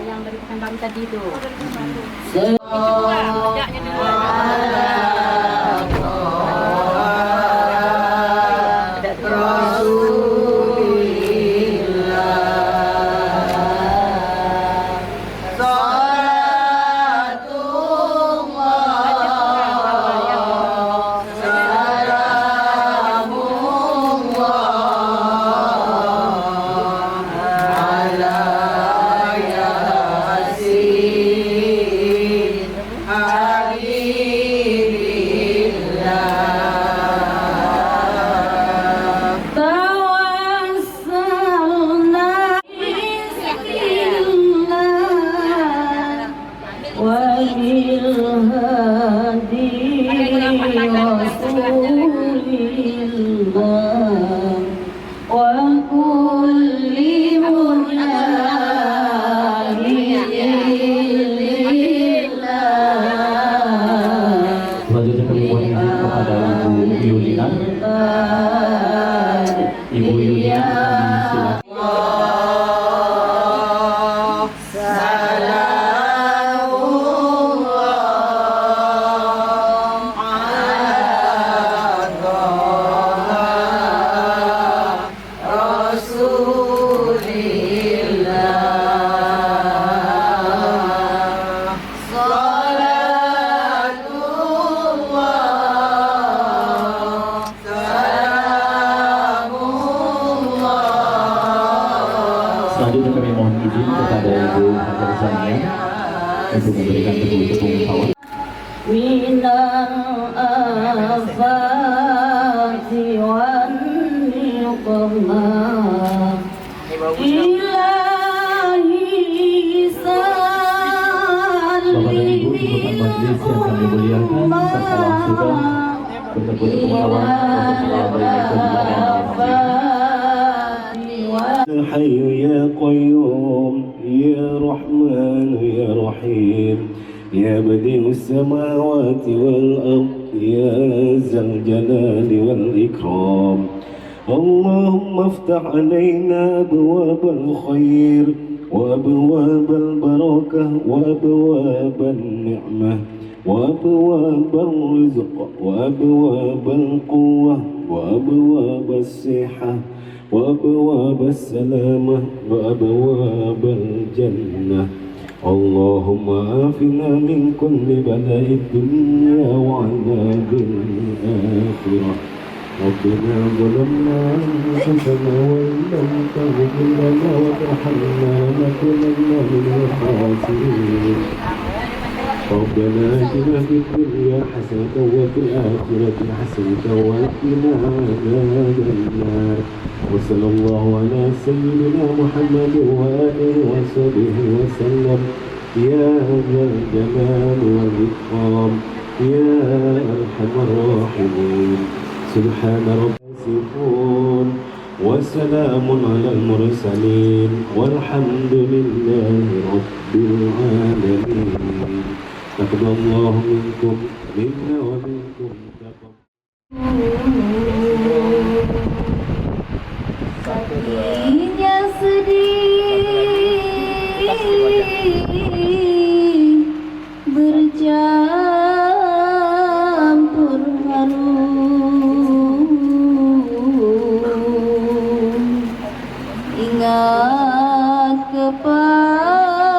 yang dari Pekanbaru tadi itu. Selanjutnya kami mohon izin kepada Ibu Yulina. Ibu Yulina, silakan. Selanjutnya kami mohon izin kepada Ibu Hajar Zania untuk memberikan tepung tawar. Minal afati wan niqmah ilahi Bapak dan Ibu di depan majelis yang kami muliakan, sesalam sudah bertepuk tawar. الحي يا قيوم يا رحمن يا رحيم يا بديع السماوات والأرض يا ذا الجلال والإكرام اللهم افتح علينا أبواب الخير وأبواب البركة وأبواب النعمة وأبواب الرزق وأبواب القوة وأبواب الصحة وأبواب السلامة وأبواب الجنة اللهم عافنا من كل بلاء الدنيا وعذاب الآخرة ربنا ظلمنا أنفسنا وإن لم تغفر لنا وترحمنا لنكونن من الخاسرين ربنا آتنا في الدنيا حسنة وفي الآخرة حسنة وقنا عذاب النار وصلى الله على سيدنا محمد وآله وصحبه وسلم يا ذا الجلال والإكرام يا أرحم الراحمين سبحان ربك يصفون وسلام على المرسلين والحمد لله رب العالمين تقبل الله منكم منا ومنكم Sepinya sedih bercampur haru ingat kepada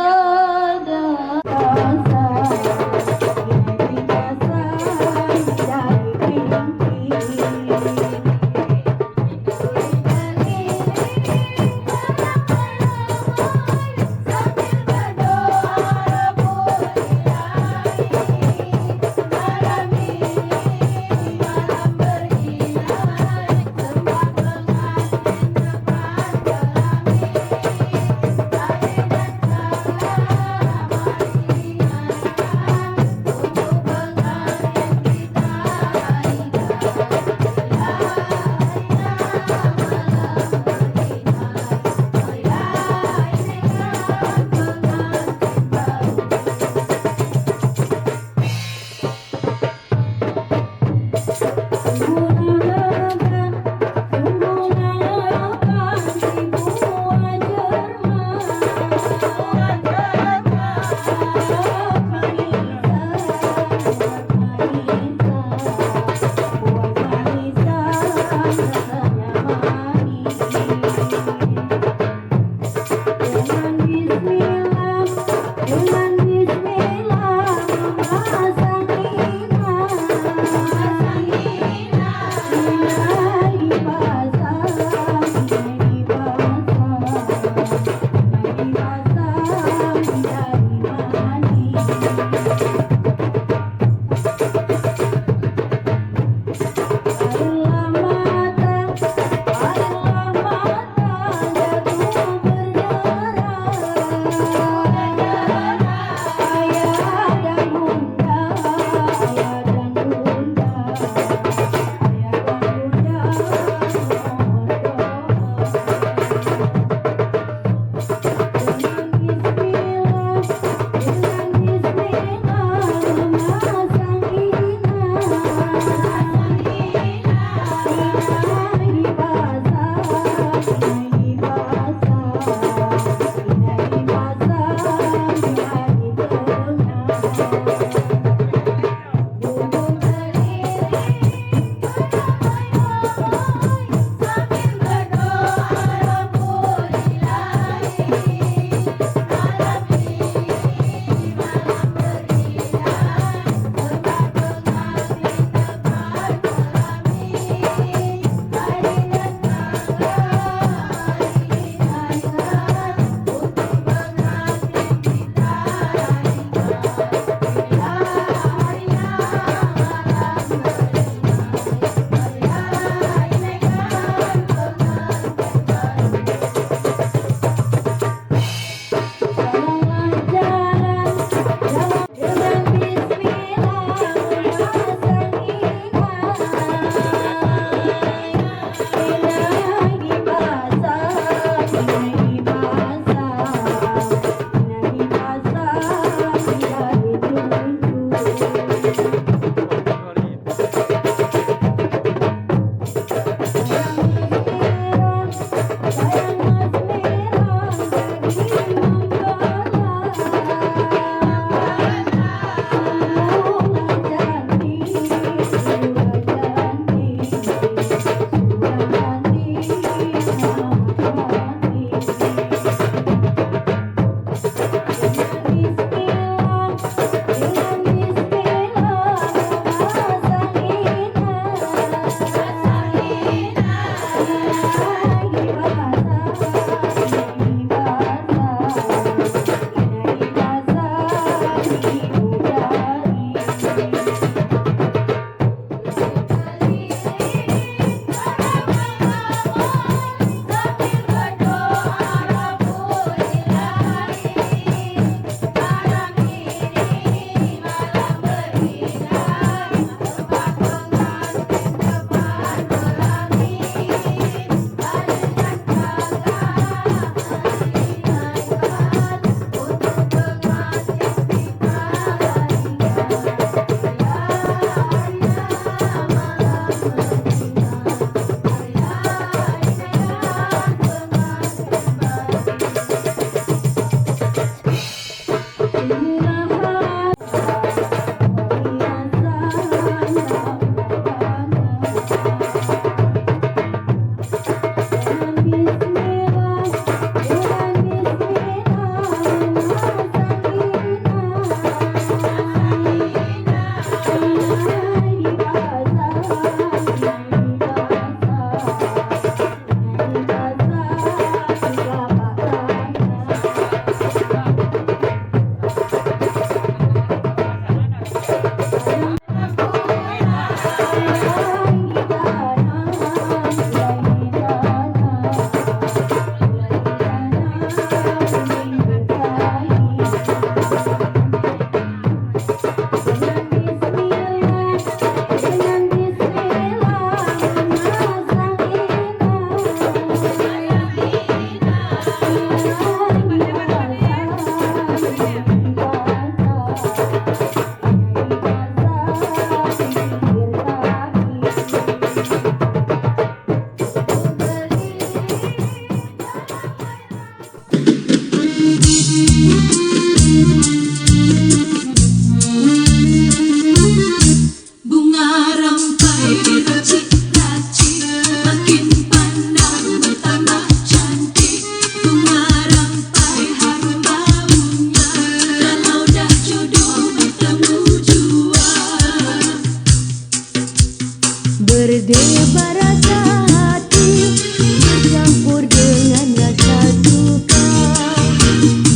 Berdebar rasa hati bercampur dengan rasa suka.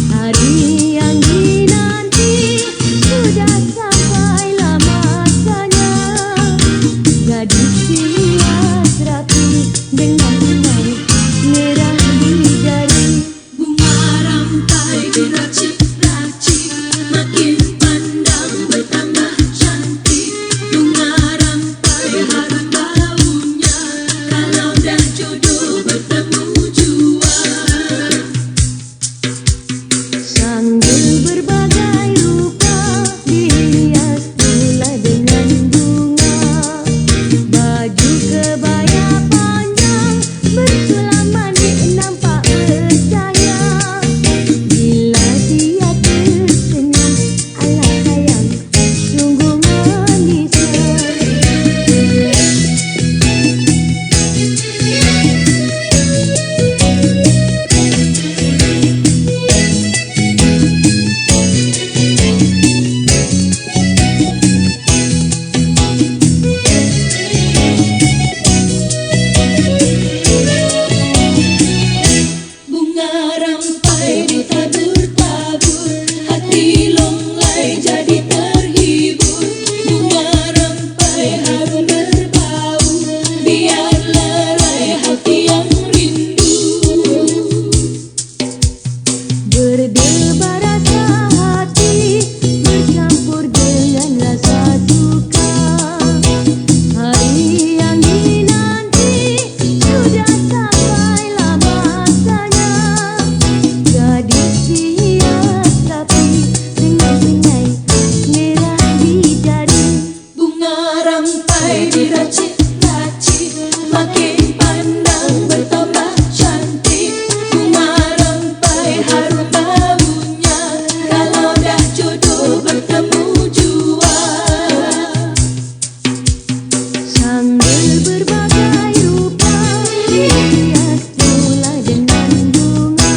Hari yang dinanti sudah sampailah masanya. Gadis hias rapi dengan bunga merah di jari. Bunga rampai diracik-racik, makin pandang bertambah cantik. Bunga rampai harum baunya, kalau dah jodoh bertemu jua. Sambil berbagai rupa dihias pula dengan bunga. Baju kebaya panjang bersulam manik nampak bercahaya. Bila dia tersenyum, alah sayang sungguh manisnya. Bunga rampai ditabur-tabur, hati longlai jadi terhibur. Bunga rampai harum berbau, biar lerai hati yang rindu. Berdebar rasa hati bercampur dengan rasa suka. Hari yang dinanti sudah sampailah masanya. Gadis hias rapi dengan penai merah di jari. Bunga rampai diracik-racik, makin pandang bertambah cantik. Bunga rampai harum baunya, kalau dah jodoh bertemu jua. Sambil berbagai rupa dihias pula dengan bunga.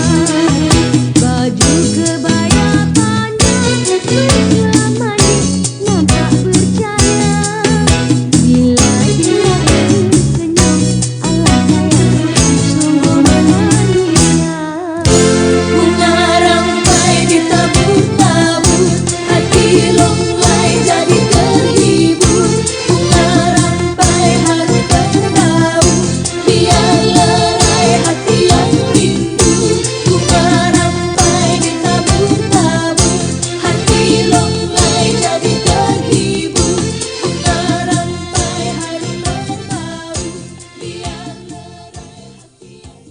Baju kebaya panjang bersulam manik nampak bercahaya. Bila dia tersenyum, alah sayang sungguh manisnya. Bunga rampai ditabur-tabur, hati longlai jadi terhibur. Bunga rampai harum berbau, biar lerai hati yang rindu. Bunga rampai ditabur-tabur, hati longlai jadi terhibur. Bunga rampai harum berbau, biar lerai hati yang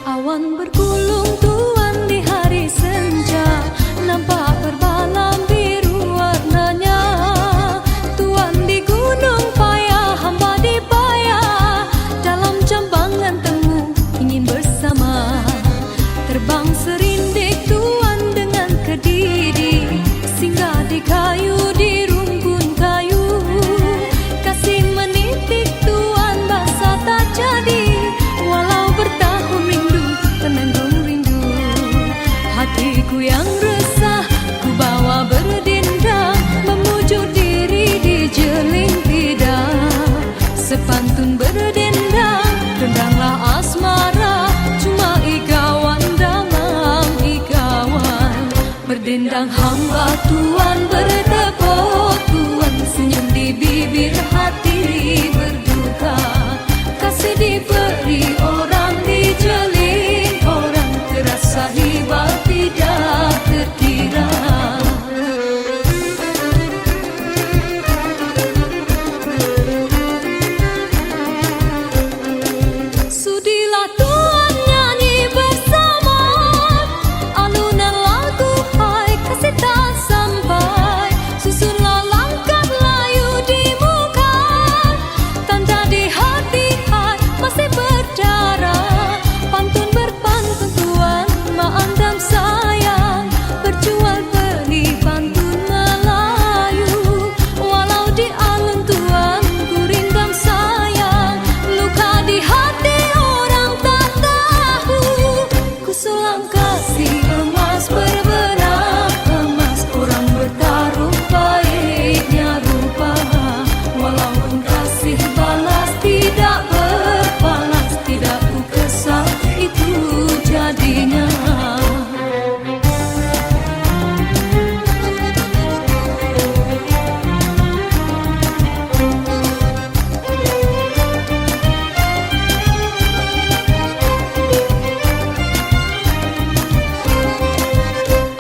Awan bergulung tuan di hari senja, nampak berbalam biru warnanya. Tuan di gunung payah, hamba di payah, dalam jambangan temu ingin bersama. Terbang serindik tuan dengan kediri, singgah di kayu di rumpun kayu. Kasih menitik tuan basah tak jadi, walau bertahun rindu penanggung rindu. Hatiku yang resah ku bawa berdendang, memuju diri di jeling lidah. Sepantun berdendang, rendanglah asmara, cuma igawan dalam igawan. Berdendang hamba tuan bertepuk, tuan senyum di bibir, hati berduka. Kasih diberi orang dijelin, orang terasa hebat tidak terkira. Sudilah tuan nyanyi bersama alunan lagu, hai kasih tahu sulam kasih emas berbenang, emas orang bertaruh baiknya rupa. Walaupun kasih balas tidak berbalas, tidak ku kesal, itu jadinya.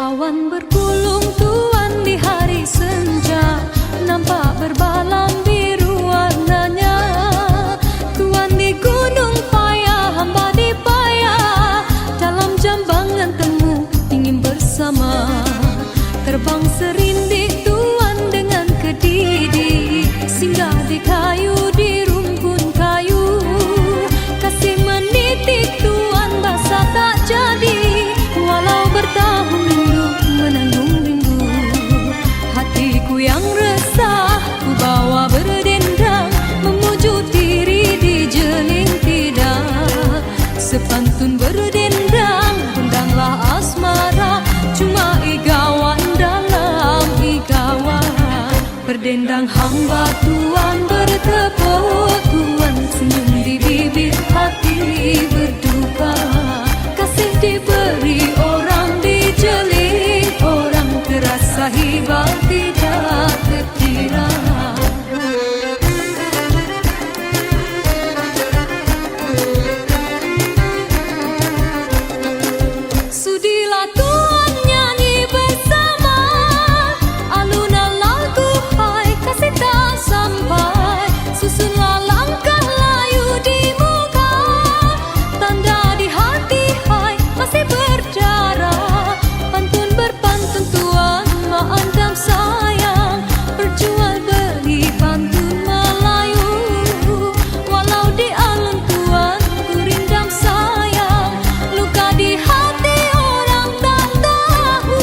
Awan bergulung tuan di hari senja, nampak berbalam biru warnanya. Tuan di gunung payah, hamba di payah, dalam jambangan temu ingin bersama. Terbang serindik tuan dengan kedidi, singgah di kayu, di rumpun kayu. Kasih menitik tuan basah tak jadi, walau bertahun rindu menanggung rindu. Hatiku yang resah ku bawa berdendang, memuju diri di jeling tidak. Sepantun berdendang, rendanglah asmara, cuma igawan dalam igawan. Berdendang hamba tuan bertepuk, tuan senyum di bibir, hati berduka. Kasih diberi orang dijeling, orang terasa hibah tidak terkira. Sudilah tuan nyanyi bersama, alunan lagu hai kasih tak sampai. Susunlah langkah layu di muka, tanda di hati hai masih berdarah. Pantun berpantun tuan maandam sayang, berjual beli pantun Melayu. Walau di alun tuan ku rindam sayang, luka di hati orang tak tahu.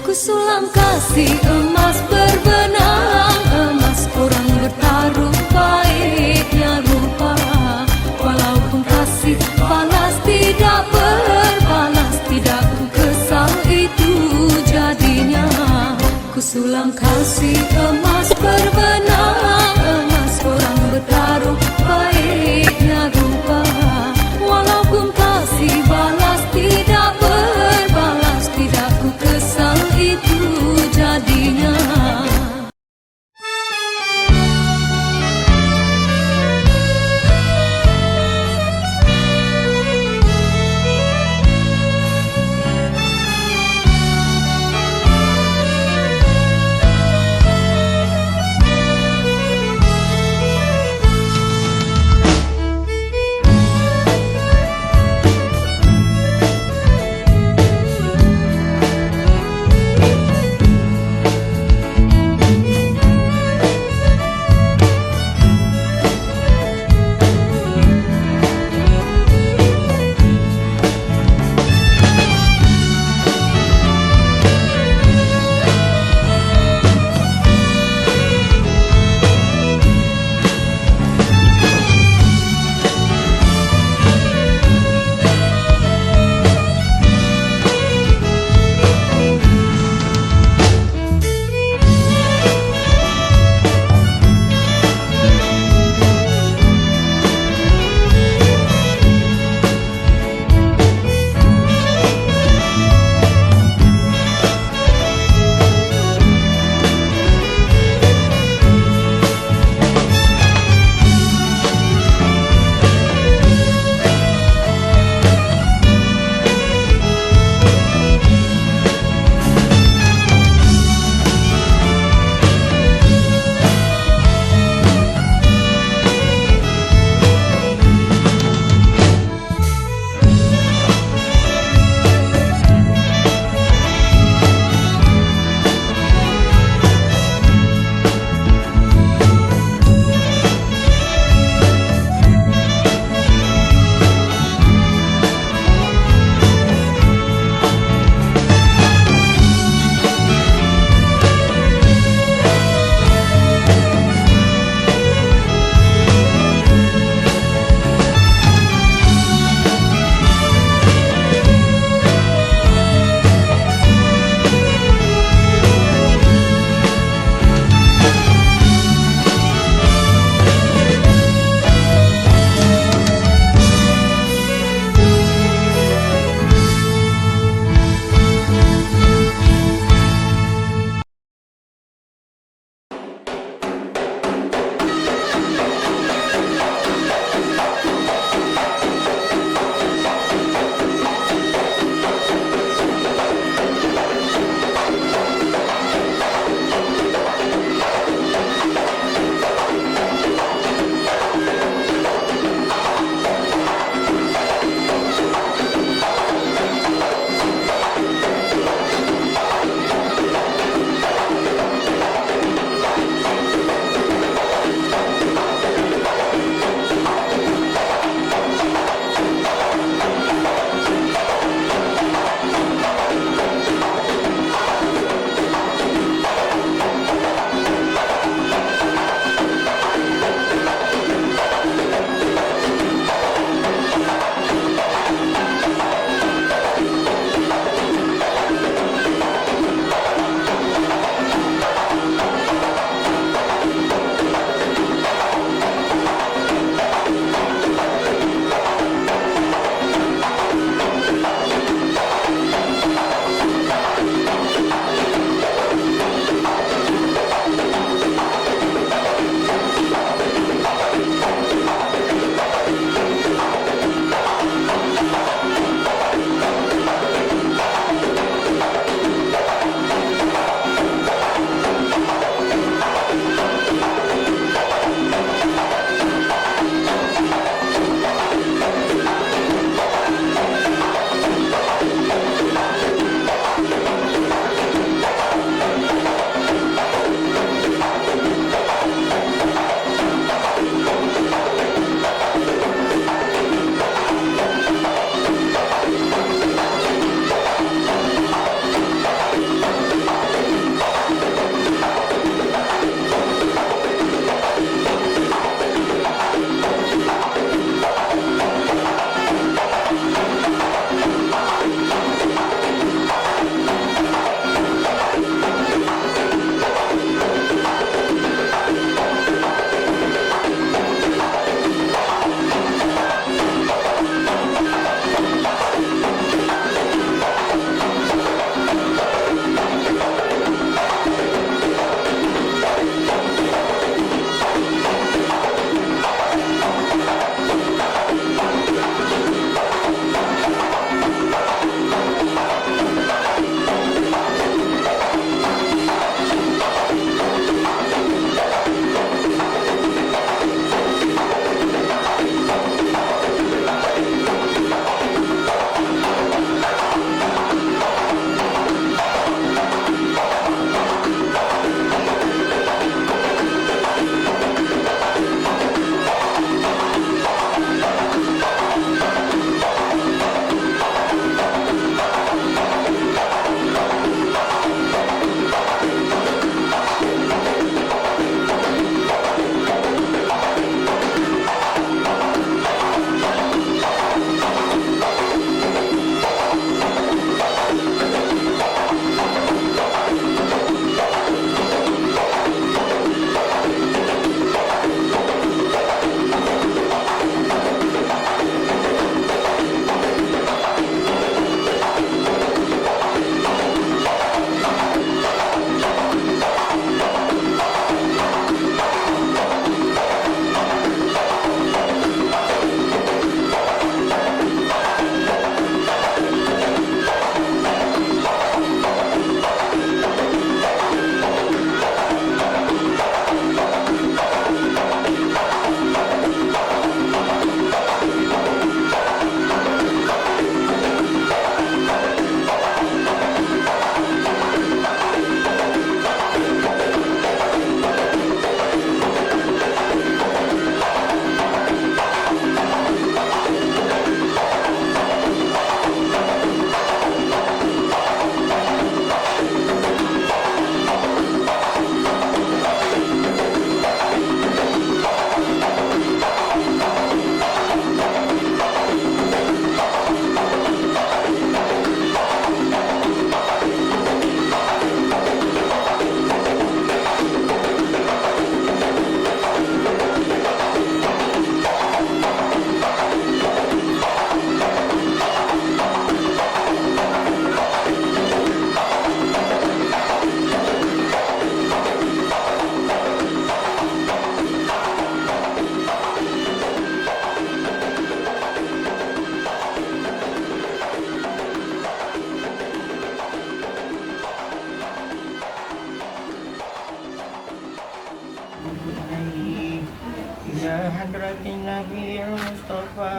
Ku sulam kasih emas berbenang, emas orang bertaruh baiknya rupa. Walaupun kasih balas tidak berbalas, tidak ku kesal, itu jadinya. Ku sulam kasih emas berbenang, emas orang bertaruh baiknya rupa. Walaupun kasih balas tidak berbalas, tidak ku kesal, itu jadinya.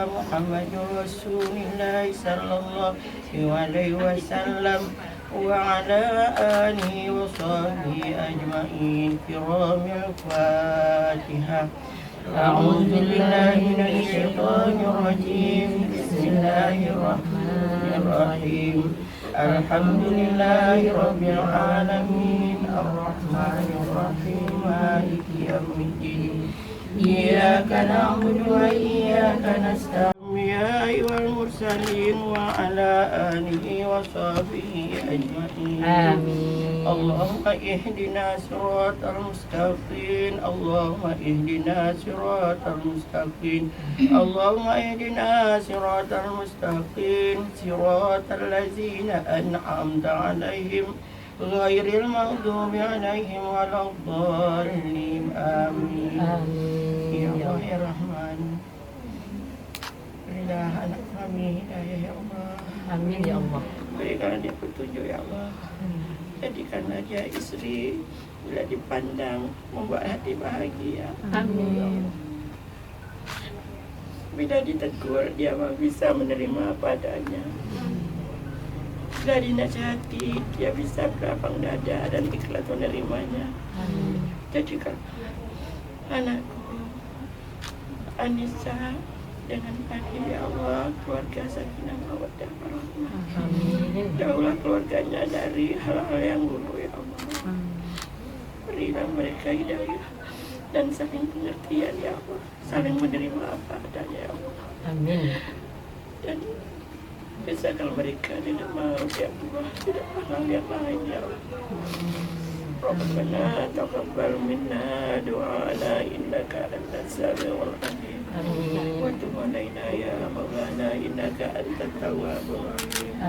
محمد رسول الله صلى الله عليه وسلم وعلى آله وصحبه أجمعين كرام الفاتحة. أعوذ بالله من الشيطان الرجيم بسم الله الرحمن الرحيم الحمد لله رب العالمين الرحمن الرحيم مالك يوم الدين إياك نعبد وإياك نستعين يا أيها المرسلين وعلى آله وصحبه أجمعين آمين. اللهم اهدنا صراط المستقيم اللهم اهدنا صراط المستقيم اللهم اهدنا صراط المستقيم صراط الذين أنعمت عليهم غير المغضوب عليهم ولا الضالين آمين. يا الله يا رحمن berilah anak kami hidayah ya Allah. Amin ya Allah. Berikan dia petunjuk ya Allah. Jadikanlah dia istri bila dipandang membuat hati bahagia. Amin. Bila ditegur dia bisa menerima apa adanya. Bila dinasihati dia bisa berlapang dada dan ikhlas menerimanya. Amin. Jadikan anakku Anissa dengan Fadil ya Allah, keluarga sakinah mawaddah warahmah. Amin. Jauhlah keluarganya dari hal-hal yang buruk ya Allah. Berilah mereka hidayah dan saling pengertian ya Allah, saling menerima apa adanya ya Allah. Amin. Dan bisakan mereka tidak mau ya Allah, tidak hal yang lain ya Allah. Rabbana taqabbal minna du'ana innaka antas samiul alim. Wa tub alaina ya maulana innaka antat tawwabur rahim.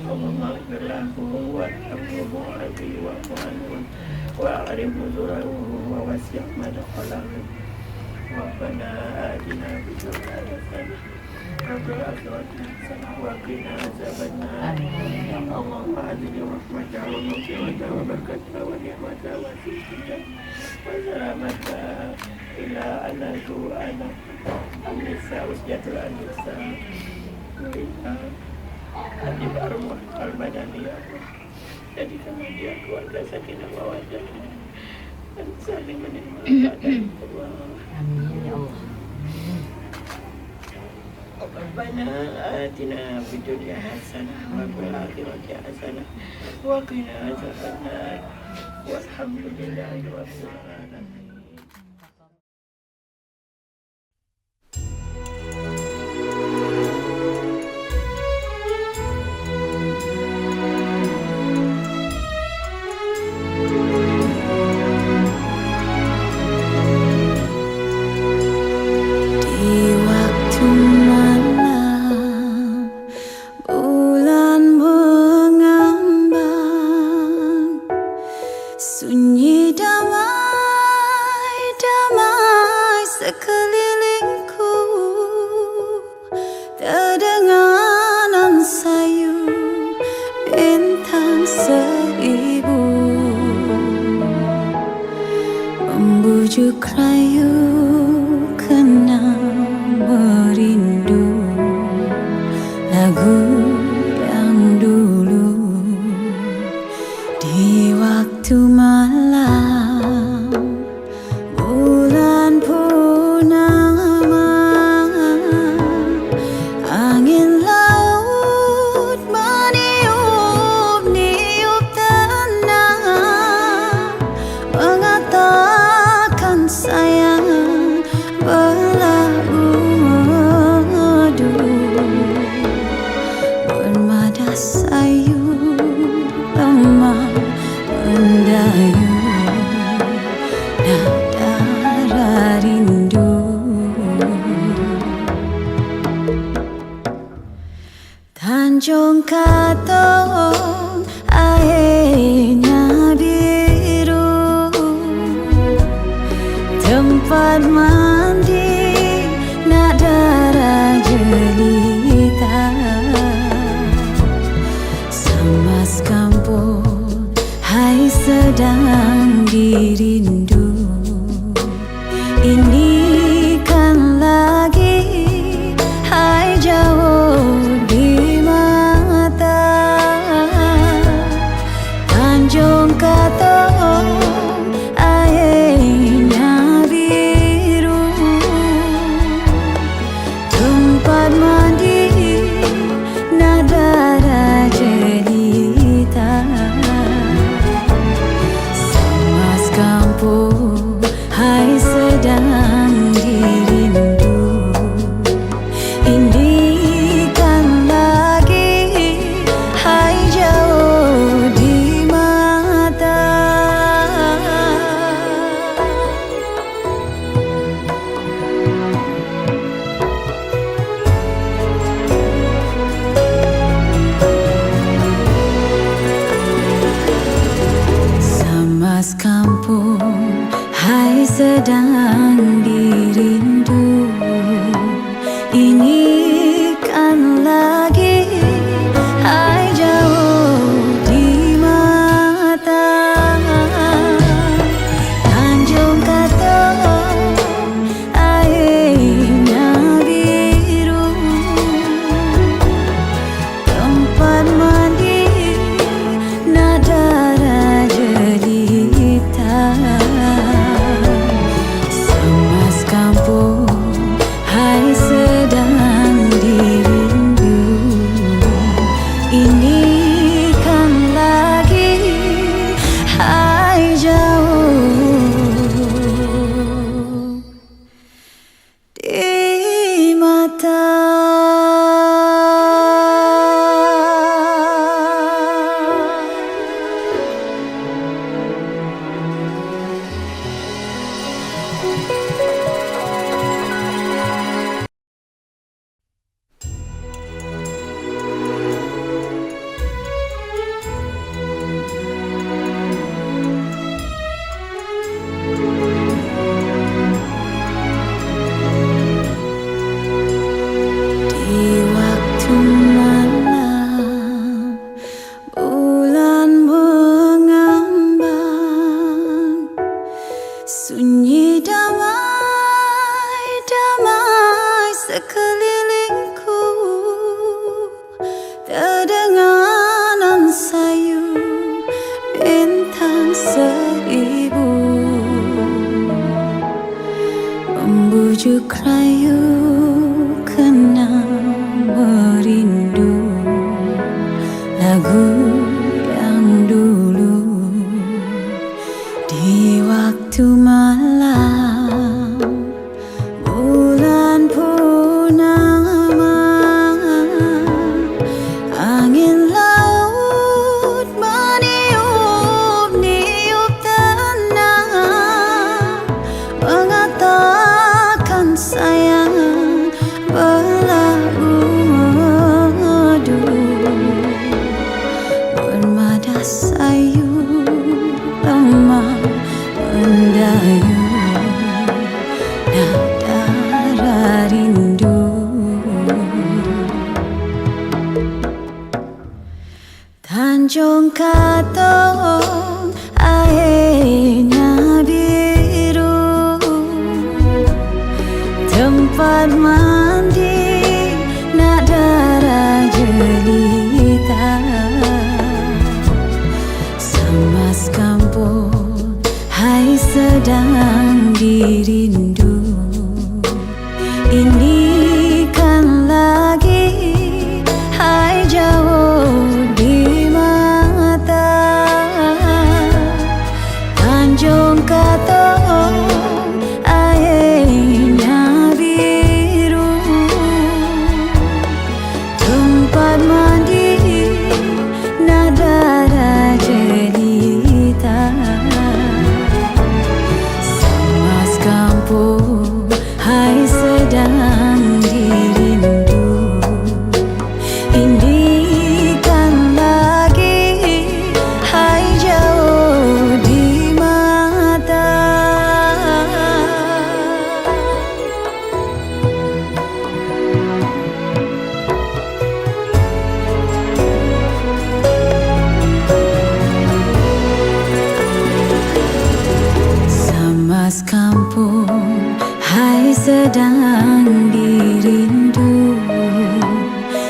Allahumma ighfir lahu warhamhu wa'afihi wa'fu anhu wa'rif nuzurahu wa wasi' madkhalahu. Rabbana atina fid dunya hasanah wa fil akhirati hasanah wa qina adzabannar. Allahumma adzil rahmata wa maghfirata wa barakata wa ni'mata wa hifdzaka wa salamata ila anatu anak Anissa Usjatul Anissa Adi Barumah Al-Badani ya Allah. Jadikanlah dia keluarga sakinah mawaddah dan saling menerima keadaan Allah. Amin ya Allah. Rabbana atina fid dunya hasanah wa fil akhirati hasanah wa qina adzabannar. Walhamdulillahi rabbil alamin. Sunyi damai, damai sekelilingku, terdengar nan sayu bintang seribu membujuk rayu kenang merindu lagu yang dulu di waktu malam bulan purnama, angin laut meniup-niup tenang, mengatakan sayang berlalu merdu, bermada sayu lemah mendayu nada rindu. Tanjung Katong airnya biru, tempat mandi nak darah jelita, semas kampung hai sedang dirindu. Ini kan lagi kampung, hai sedang dirindu. Ini kan lagi, hai jauh di mata. Tanjung Katong, airnya biru, tempat mandi nada jelita. Semas kampung, hai sedang dirindu. Ini kan lagi, hai jauh di mata. Di waktu malam, bulan mengambang, sunyi damai, damai sekelilingku. Terdengar sayu bintang seribu, membujuk rayu kenang merindu. Lagu yang dulu di waktu malam, bulan purnama, angin laut meniup-niup tenang, mengatakan sayang berlalu madu. Bermada sayu lemah mendayu, nada rindu. Tanjung Katong, airnya biru, tempat mandi nada jelita. Semas kampung, hai sedang dirindu. Ini kan lagi, hai jauh di mata. Tanjung Katong, airnya biru, tempat mandi nada jelita. Semas kampung, hai sedang dirindu. Ini kan lagi, hai jauh di mata. Semas kampung, hai sedang dirindu.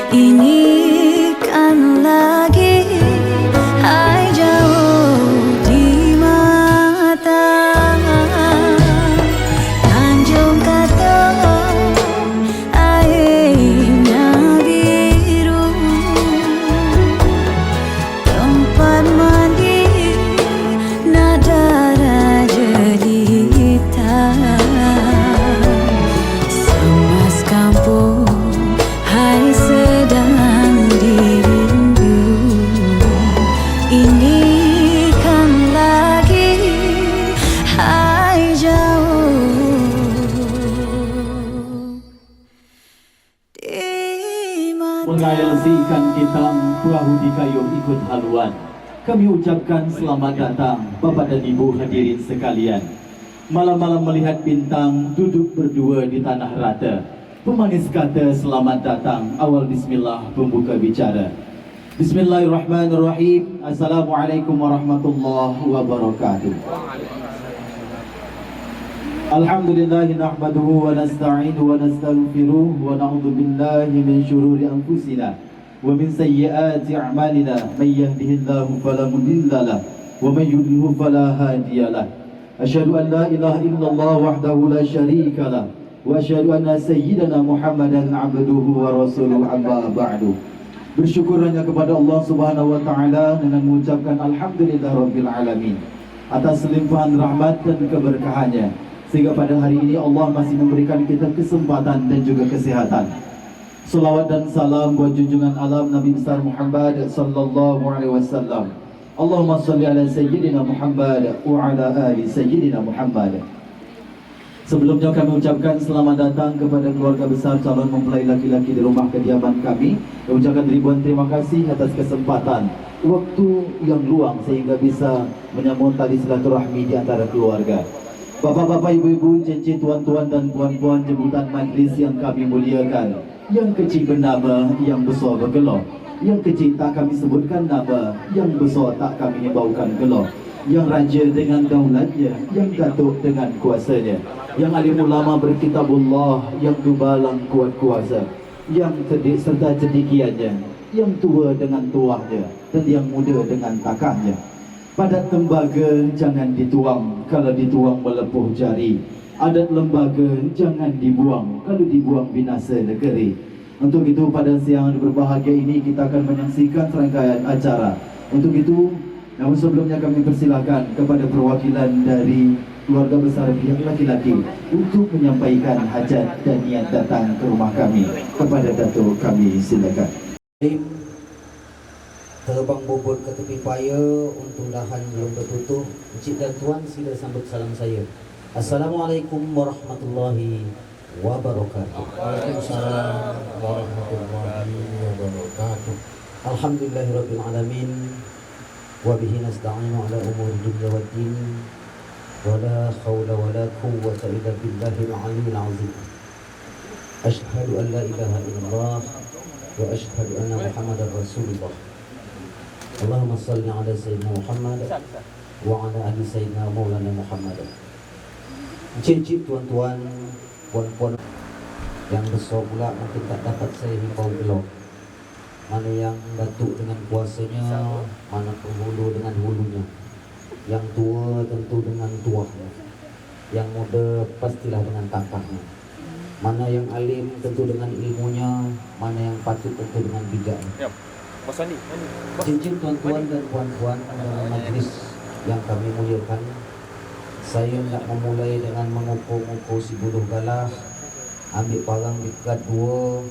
Ini kan lagi, hai jauh di mata. Tanjung Katong, airnya biru, tempat mandi nada jelita. Semas kampung, hai sedang dirindu. Ini kan lagi, hai jauh di mata. Mengayal si ikan kitang perahu di kayu ikut haluan. kami ucapkan selamat datang Bapak dan Ibu hadirin sekalian. Malam-malam melihat bintang duduk berdua di tanah rata. Pemanis kata selamat datang, awal bismillah pembuka bicara. Bismillahirrahmanirrahim. Assalamualaikum warahmatullahi wabarakatuh. Alhamdulillahi nahmaduhu wa nasta'inuhu wa nastaghfiruh wa na'udzu billahi min syururi anfusina wa min sayyiati a'malina may yahdihillahu fala mudilla lahu wa may yudlil fala hadiya lahu. Asyhadu an la ilaha illallah wahdahu la syarika lahu wa asyhadu anna sayyidana Muhammadan 'abduhu wa rasuluhu amma ba'du. Bersyukur hanya kepada Allah Subhanahu wa taala dengan mengucapkan alhamdulillahirabbil alamin atas limpahan rahmat dan keberkahannya, sehingga pada hari ini Allah masih memberikan kita kesempatan dan juga kesehatan. Salawat dan salam buat junjungan alam Nabi besar Muhammad sallallahu alaihi wasallam. Allahumma shalli ala sayyidina Muhammad wa ala ali sayyidina Muhammad. Sebelumnya kami ucapkan selamat datang kepada keluarga besar calon mempelai laki-laki di rumah kediaman kami. Kami ucapkan ribuan terima kasih atas kesempatan waktu yang luang sehingga bisa menyambut tali silaturahmi di antara keluarga. Bapak-bapak, ibu-ibu, cincin tuan-tuan dan puan-puan jemputan majlis yang kami muliakan. Yang kecil bernama, yang besar bergelar. Yang kecil tak kami sebutkan nama, yang besar tak kami baukan gelar. Yang raja dengan daulatnya, yang datuk dengan kuasanya. Yang alim ulama berkitabullah, yang dubalang kuat kuasa. Yang cerdik serta cerdikiannya, yang tua dengan tuahnya, dan yang muda dengan takahnya. Padat tembaga jangan dituang, kalau dituang melepuh jari. Adat lembaga jangan dibuang, kalau dibuang binasa negeri. Untuk itu pada siang berbahagia ini kita akan menyaksikan serangkaian acara. Untuk itu, namun sebelumnya kami persilakan kepada perwakilan dari keluarga besar pihak laki-laki untuk menyampaikan hajat dan niat datang ke rumah kami. Kepada Datuk kami silakan. Terbang bobot ke tepi paya, untung dahan belum bertutup. Encik dan tuan sila sambut salam saya. Assalamualaikum warahmatullahi wabarakatuh. Waalaikumsalam warahmatullahi wabarakatuh. Alhamdulillahirabbil alamin wa bihi nasta'inu ala umuri dunya waddin wa la haula wa la quwwata illa billahil aliyyil azim. Asyhadu an la ilaha illallah wa asyhadu anna Muhammadar Rasulullah. Allahumma shalli ala sayyidina Muhammad wa ala ali sayyidina Maulana Muhammad. Cincin tuan-tuan, puan-puan yang besar pula mungkin tak dapat saya himbau belum. Mana yang datuk dengan kuasanya, mana penghulu dengan hulunya. Yang tua tentu dengan tuahnya, yang muda pastilah dengan takahnya. Mana yang alim tentu dengan ilmunya, mana yang patut tentu dengan bijaknya. Cincin tuan-tuan dan puan-puan dalam majlis yang kami muliakan, saya nak memulai dengan mengukur-ukur si buluh galah, ambil parang dekat dua.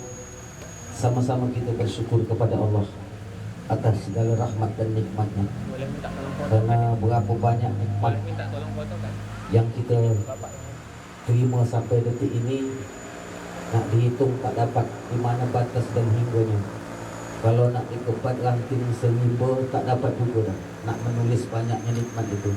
Sama-sama kita bersyukur kepada Allah atas segala rahmat dan nikmatnya. Kerana berapa banyak nikmat yang kita terima sampai detik ini, nak dihitung tak dapat di mana batas dan hingganya. Kalau nak dikepat ranting serimba tak dapat juga dah nak menulis banyaknya nikmat itu.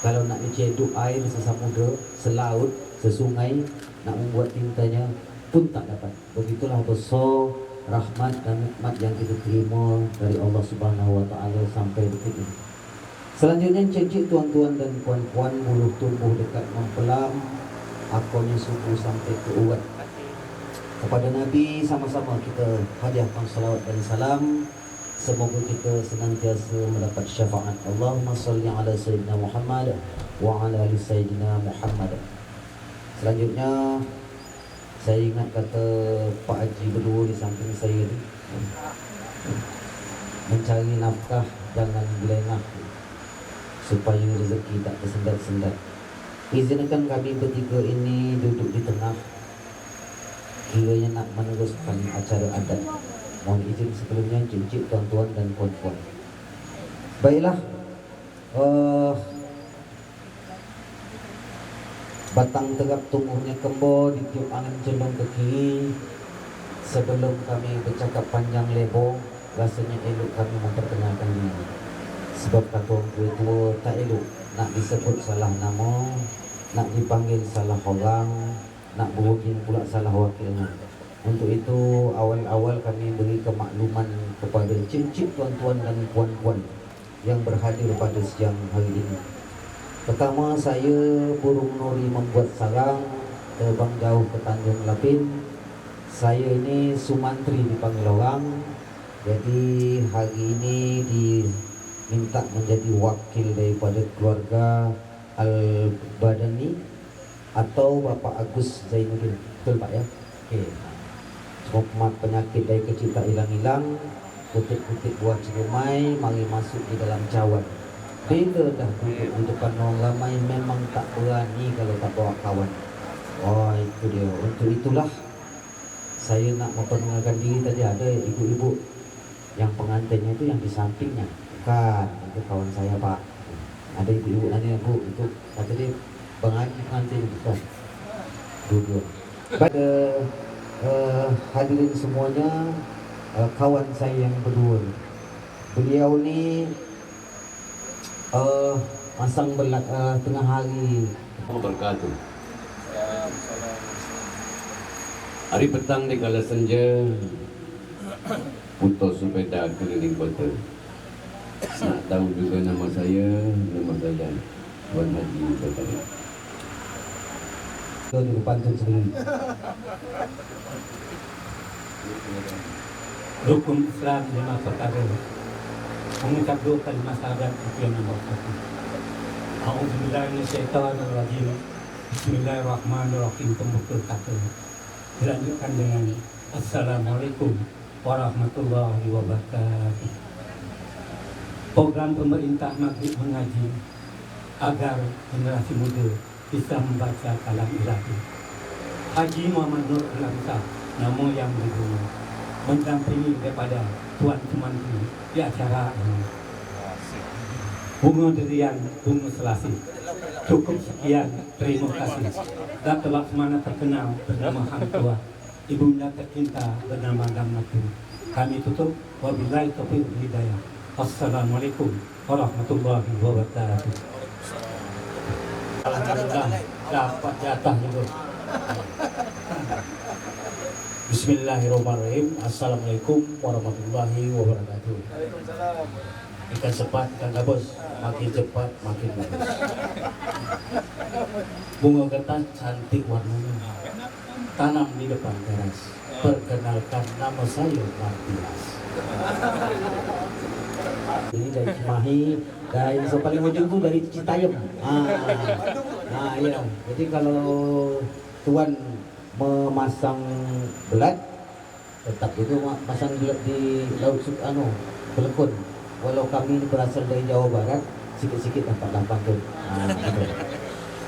Kalau nak diceduk air sesamudra, selaut, sesungai, nak membuat tintanya pun tak dapat. Begitulah besar rahmat dan nikmat yang kita terima dari Allah Subhanahu wa taala sampai detik ini. Selanjutnya cecik tuan-tuan dan puan-puan, buluh tumbuh dekat mempelam, akonnya subuh sampai ke urat. Kepada Nabi sama-sama kita hadiahkan salawat dan salam. Semoga kita senantiasa mendapat syafaat. Allahumma salli ala sayyidina Muhammad wa ala ali sayyidina Muhammad. Selanjutnya saya ingat kata Pak Haji berdua di samping saya ni, mencari nafkah jangan gelengah supaya rezeki tak tersendat-sendat. Izinkan kami bertiga ini duduk di tengah, kiranya nak meneruskan acara adat. Mohon izin sebelumnya cincin tuan-tuan dan puan-puan. Baiklah, batang terap tumbuhnya kembar ditiup angin cenderung ke kiri. Sebelum kami bercakap panjang lebar, rasanya elok kami memperkenalkan diri. Sebab kata orang tua tak elok nak disebut salah nama, nak dipanggil salah orang, nak berukin pula salah wakilnya. Untuk itu awal-awal kami beri kemakluman kepada cik-cik, tuan-tuan dan puan-puan yang berhadir pada siang hari ini. Pertama, saya burung nuri membuat sarang terbang jauh ke Tanjung Lapin. Saya ini Sumantri dipanggil orang. Jadi hari ini diminta menjadi wakil daripada keluarga Al-Badani atau Bapak Agus Zainuddin. Betul Pak ya? Okey. Semua penyakit dari kecil tak hilang-hilang. Kutik-kutik buah cerumai, mari masuk di dalam cawan. Bila dah duduk di depan orang ramai, memang tak berani kalau tak bawa kawan. Oh, itu dia. Untuk itulah saya nak memperkenalkan diri. Tadi ada ibu-ibu yang pengantinnya itu yang di sampingnya. Bukan, itu kawan saya Pak. Ada ibu-ibu nanya, Bu, itu kata dia pengantin bukan. Dua-dua. Pada hadirin semuanya, kawan saya yang berdua, beliau ni masang belat tengah hari. Wabarakatuh. Hari petang di kala senja, putus sepeda keliling kota. Nak tahu juga nama saya Wan Haji Batari. Itu di pantun sendiri. Rukun Islam 5 perkara. Mengucap 2 kalimat syahadat itu yang nombor 1. A'udzubillahi minasyaitonirrajim. Bismillahirrahmanirrahim. Pembuka kata. Dilanjutkan dengan Assalamualaikum warahmatullahi wabarakatuh. Program pemerintah Maghrib mengaji agar generasi muda bisa membaca kalam ilahi. Haji Muhammad Nur Al-Amsah, nama yang berguna, mendampingi daripada Tuan Sumantri di acara ini. Bunga durian, bunga selasih. Cukup sekian, terima kasih. Datuk Laksamana terkenal bernama Hang Tuah, ibunda tercinta bernama Damnatu. Kami tutup, wabillahi taufiq wal hidayah. Assalamualaikum warahmatullahi wabarakatuh. Alhamdulillah, dapat jatah juga. Bismillahirrahmanirrahim. Assalamualaikum warahmatullahi wabarakatuh. Ikan cepat, ikan gabus, makin cepat, makin bagus. Bunga kertas cantik warnanya, tanam di depan teras. Perkenalkan, nama saya Martinas. Ini dari Cimahi, dari so paling ujung tu dari Citayam. Ya. Jadi kalau tuan memasang belat, tetap itu masang belat di Laut Belekun. Walau kami ini berasal dari Jawa Barat, sikit-sikit dapat pantun.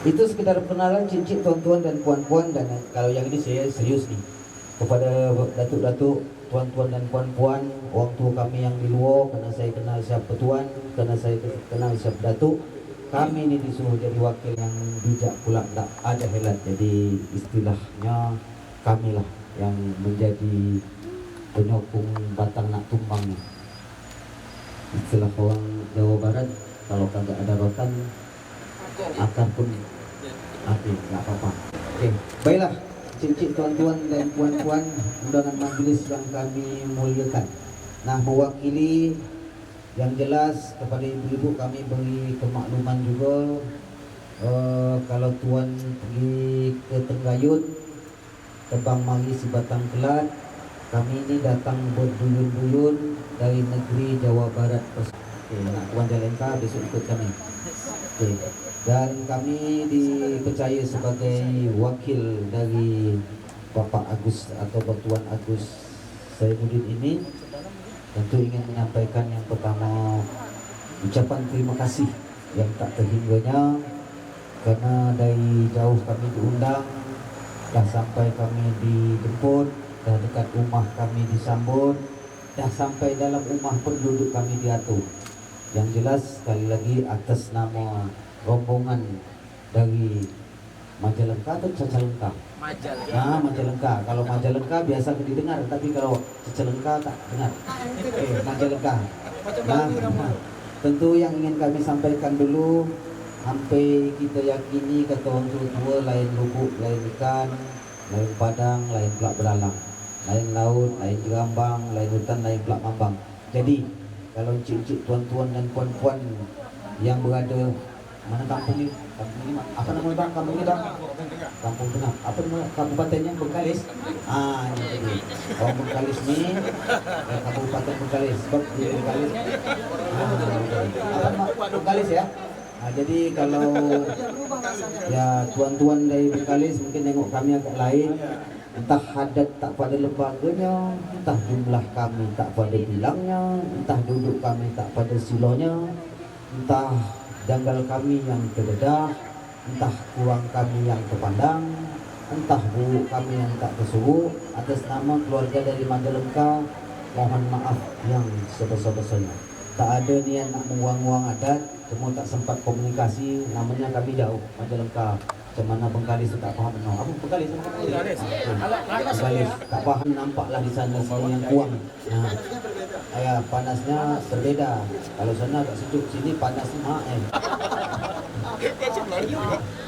Itu sekedar perkenalan cincin tuan-tuan dan puan-puan. Dan kalau yang ini saya serius nih, kepada datuk-datuk, tuan-tuan dan puan-puan, orang tua kami yang di luar, karena saya kenal siapa tuan, karena saya kenal siapa datuk, kami ini disuruh jadi wakil yang bijak pula, tak ada helat. Jadi istilahnya kamilah yang menjadi penyokong batang nak tumbang. Istilah orang Jawa Barat, kalau kagak ada rotan, akar pun api, tak apa-apa. Oke, baiklah. Cincin tuan-tuan dan puan-puan, undangan majlis yang kami muliakan. Nah, mewakili yang jelas kepada ibu-ibu kami beri kemakluman juga. Kalau tuan pergi ke Tenggayun, tebang mari si Batang Kelat, kami ini datang berduyun-duyun dari negeri Jawa Barat. Oke, nak tuan Jalengka besok ikut kami. Oke. Dan kami dipercaya sebagai wakil dari Bapak Agus atau Tuan Agus Zainuddin ini. Tentu ingin menyampaikan yang pertama ucapan terima kasih yang tak terhingganya, karena dari jauh kami diundang, dah sampai kami dijemput, dah dekat rumah kami disambut, dah sampai dalam rumah penduduk kami diatur. Yang jelas sekali lagi atas nama rombongan dari Majalengka atau Cicalengka? Majalengka. Kalau Majalengka biasa didengar, tapi kalau Cicalengka tak dengar. Majalengka. Tentu yang ingin kami sampaikan dulu, sampai kita yakini kata orang tua lain lubuk, lain ikan, lain padang, lain pula belalang, lain laut, lain jerambang, lain hutan, lain pula mambang. Jadi kalau cik-cik, tuan-tuan dan puan-puan yang berada mana kampung ni? Kampung ni apa nama bang? Kampung ni bang? Kampung Tengah. Apa nama kabupatennya? Bengkalis. Ini jadi. Orang Bengkalis ni kabupaten Bengkalis. Sebab di Bengkalis. Apa nama Bengkalis ya? Jadi kalau ya tuan-tuan dari Bengkalis mungkin tengok kami agak lain. Entah hadat tak pada lembaganya, entah jumlah kami tak pada bilangnya, entah duduk kami tak pada silonya, entah janggal kami yang terdedah, entah kurang kami yang terpandang, entah buruk kami yang tak tersuruh. Atas nama keluarga dari Majalengka, mohon maaf yang sebesar-besarnya. Tak ada niat nak menguang-uang adat, cuma tak sempat komunikasi. Namanya kami jauh Majalengka. Macam mana Bengkalis tu tak faham benar. Apa Bengkalis? Bengkalis tak faham, nampaklah di sana sini yang kuang. Ya, panasnya berbeda. Kalau sana agak sejuk, sini panas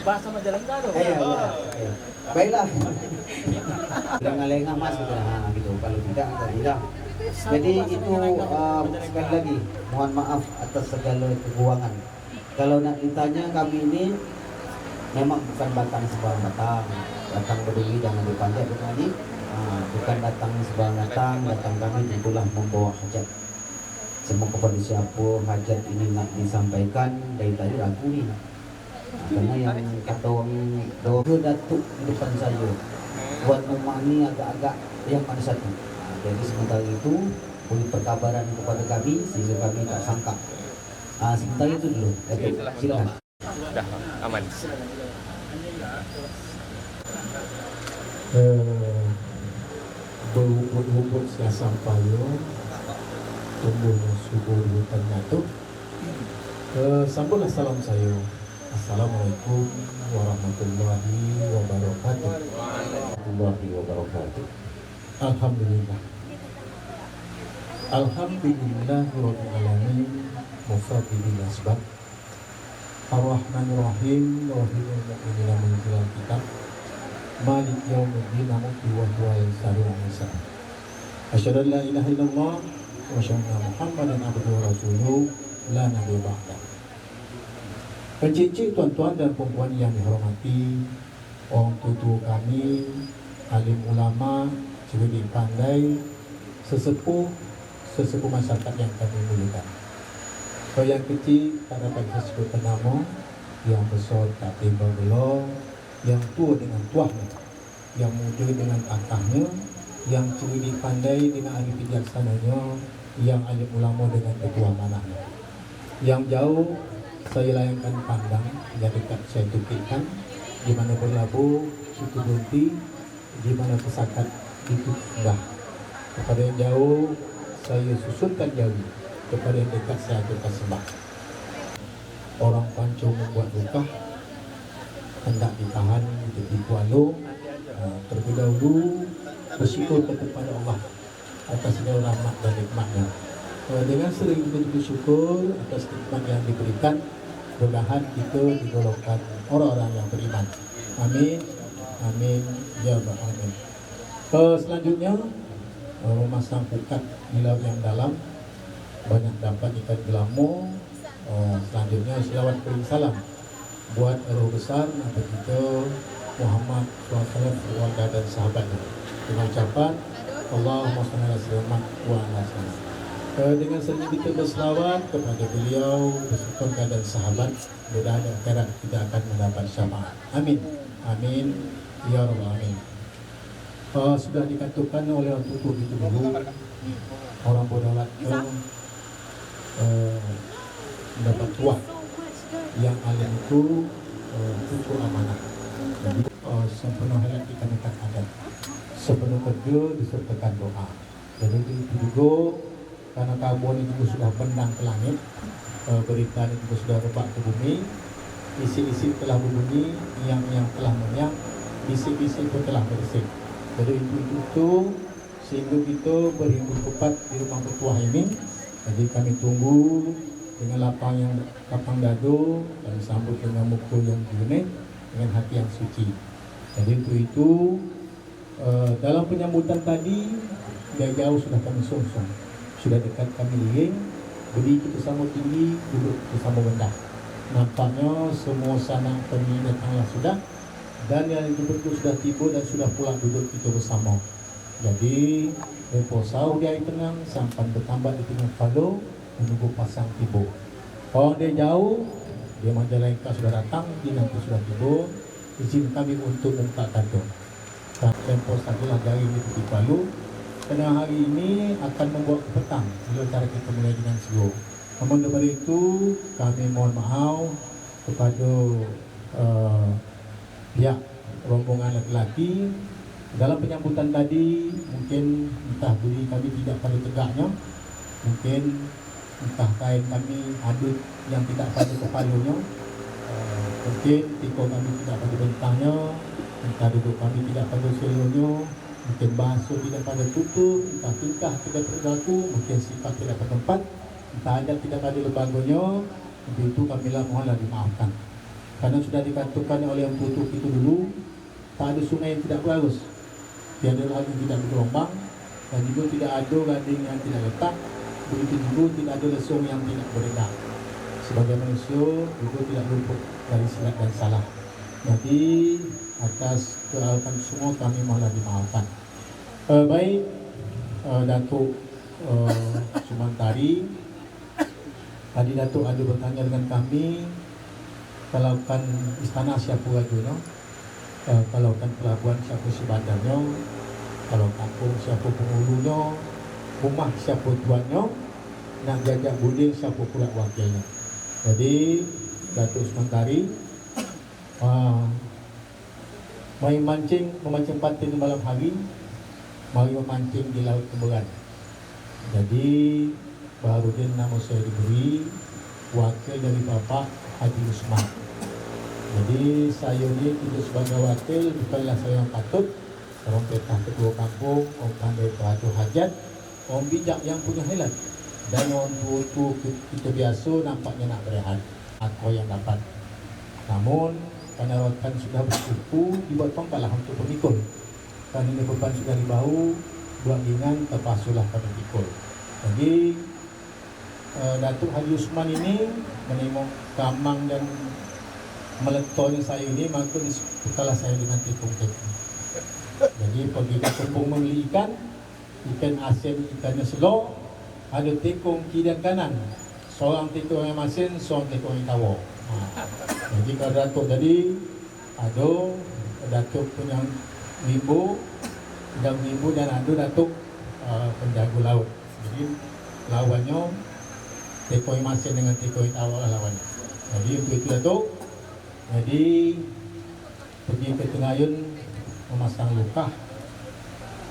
Bahasa Majalengka tu. Ya. Baiklah. Lengah-lengah mas gitu. Kalau tidak, tidak. Jadi itu sekali lagi mohon maaf atas segala kekurangan. Kalau nak ditanya, kami ini memang bukan batang sebarang batang. Batang berduri jangan dipanjat tadi. Bukan datang sebarang datang kami tentulah membawa hajat. Semua kepada siapa hajat ini nak disampaikan dari tadi lagu ni. Karena yang kata orang datuk di depan saya, buat rumah ni agak-agak yang mana satu. Jadi sementara itu beri perkabaran kepada kami sehingga kami tak sangka. Sementara itu dulu. Silakan. Dah aman. Berhubung saya sampai tumbuh subur hutan nyatu. Sambutlah salam saya. Assalamualaikum warahmatullahi wabarakatuh. Warahmatullahi wabarakatuh. Alhamdulillah. Alhamdulillahirabbil alamin. Mufaddil asbab. Ar-Rahmanir-Rahim. Rahimul mu'minina munzilal kitab. Malik yaumiddin. Mu'ti wa huwa yasarul hisab. Asyhadu an la ilaha illallah wa asyhadu anna Muhammadan abduhu wa rasuluhu la nabiyya ba'da. Encik-encik, tuan-tuan dan puan-puan yang dihormati, orang tua kami, alim ulama, juga pandai, sesepuh masyarakat yang kami muliakan. Kalau yang kecil tak dapat kita sebutkan nama, yang besar tak timbang belong, yang tua dengan tuahnya, yang muda dengan akahnya, yang cerdik pandai dengan ahli bijaksananya, yang alim ulama dengan ketua manahnya. Yang jauh saya layangkan pandang, yang dekat saya tukikkan, di mana berlabuh itu berhenti, di mana pesakat itu sudah. Kepada yang jauh saya susunkan jauh, kepada yang dekat saya aturkan sembah. Orang pancung membuat luka, hendak ditahan di Kuala. Terlebih dahulu bersyukur kepada Allah atas segala rahmat dan nikmatnya. Dengan sering kita bersyukur atas nikmat yang diberikan, mudah-mudahan kita digolongkan orang-orang yang beriman. Amin. Amin. Ya Rabbal Alamin. Selanjutnya memasang pukat di laut yang dalam, banyak dapat ikan gelamo. Selanjutnya selawat beri salam buat roh besar Nabi kita Muhammad SAW, keluarga dan sahabatnya, dengan ucapan Allahumma shalli ala Muhammad wa ala sallam. Dengan sering kita berselawat kepada beliau, bersyukur dan sahabat, mudah-mudahan akhirat kita akan mendapat syafaat. Amin. Amin. Ya Rabbal Alamin. Sudah dikatakan oleh orang tutur itu dulu, orang berdaulat mendapat tuah yang alim itu tutur amanah. Jadi sepenuh hati kita minta adat, sepenuh kerja disertakan doa. Jadi itu juga karena karbon itu sudah bendang ke langit, berita itu sudah rebak ke bumi, isi-isi telah berbunyi, yang telah menyak, isi-isi itu telah bersih. Jadi itu sehingga kita berhimpun cepat di rumah bertuah ini. Jadi kami tunggu dengan lapang dadu dan sambut dengan muka yang unik dengan hati yang suci. Jadi itu dalam penyambutan tadi dari jauh sudah kami sungsung, sudah dekat kami liring, berdiri kita sama tinggi, duduk kita sama rendah. Nampaknya semua sanak kami datanglah sudah, dan yang itu sudah tiba dan sudah pulang duduk kita bersama. Jadi reposau dia tenang, sampan bertambah di tengah palo menunggu pasang tiba. Kalau dia jauh, dia Majalengka sudah datang, dia nanti sudah tiba. Izin kami untuk minta kado. Tempoh sajalah dari di Palu. Karena hari ini akan membuat ke petang. Bila cara kita mulai dengan slow. Namun daripada itu, kami mohon maaf kepada pihak rombongan lelaki. Dalam penyambutan tadi, mungkin entah budi kami tidak pada tegaknya, mungkin entah kain kami adut yang tidak pada kepalanya, mungkin tiko kami tidak pada bentangnya, entah duduk kami tidak pada seluruhnya, mungkin basuh tidak pada tutup, entah tingkah tidak berlaku, mungkin sifat tidak pada tempat, entah adat tidak pada lembaganya. Itu kamilah mohonlah dimaafkan. Karena sudah dikatakan oleh yang tutup itu dulu, tak ada sungai yang tidak berarus, tiada laut yang tidak bergelombang, dan juga tidak ada gading yang tidak letak. Begitu juga tidak ada lesung yang tidak beredar. Sebagai manusia juga tidak luput dari silap dan salah. Jadi atas kealapan semua kami malah dimaafkan. Baik, Datuk Sumantari, tadi Datuk ada bertanya dengan kami, kalau kan istana siapa rajunya, kalau kan pelabuhan siapa sebadannya, kalau kampung siapa penghulunya, rumah siapa tuannya, nak jajak buding siapa pula wakilnya. Jadi Datuk Sumantari mari memancing patin di malam hari, mari memancing di laut Kemeran. Jadi Baharudin nama saya diberi wakil dari Bapak Haji Usman. Jadi saya ni tidak sebagai wakil, bukanlah saya yang patut. Orang petah ketua kampung, orang pandai peratur hajat, orang bijak yang punya hilat, dan orang tua kita biasa nampaknya nak berehat atau yang dapat. Namun karena rakan sudah berkuku, dibuat pangkalah untuk pemikul. Karena ini beban sudah dibau, buat ringan terpasulah pada pikul. Jadi Datuk Haji Usman ini menengok kamang dan meletonnya saya ini, maka disebukalah saya dengan tikung-tikung. Jadi pergi ke kampung membeli ikan asin, ikannya selo, ada tikung kiri dan kanan, seorang tikung yang masin, seorang tikung yang tawa. Jadi kalau Datuk tadi ada Datuk punya limbu dan ada Datuk penjaga laut. Jadi lawannya tikung yang masin dengan tikung yang tawa lah lawannya. Jadi untuk itu Datuk, jadi pergi ke Tengayun memasang lukah,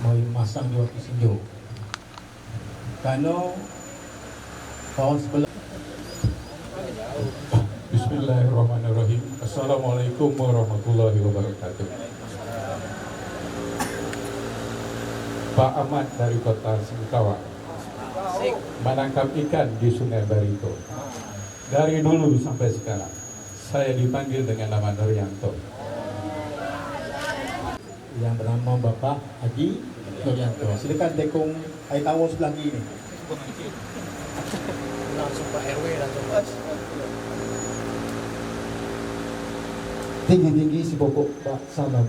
mau memasang di waktu sinjo. Karena tahun sebelah. Bismillahirrahmanirrahim. Assalamualaikum warahmatullahi wabarakatuh. Pak Ahmad dari kota Singkawa menangkap ikan di Sungai Barito. Dari dulu sampai sekarang saya dipanggil dengan nama Nuryanto. Yang bernama Bapak Haji Nuryanto. Silakan tekung air tawar sebelah kiri. Langsung Pak RW langsung Mas. Tinggi-tinggi si pokok Pak Salam,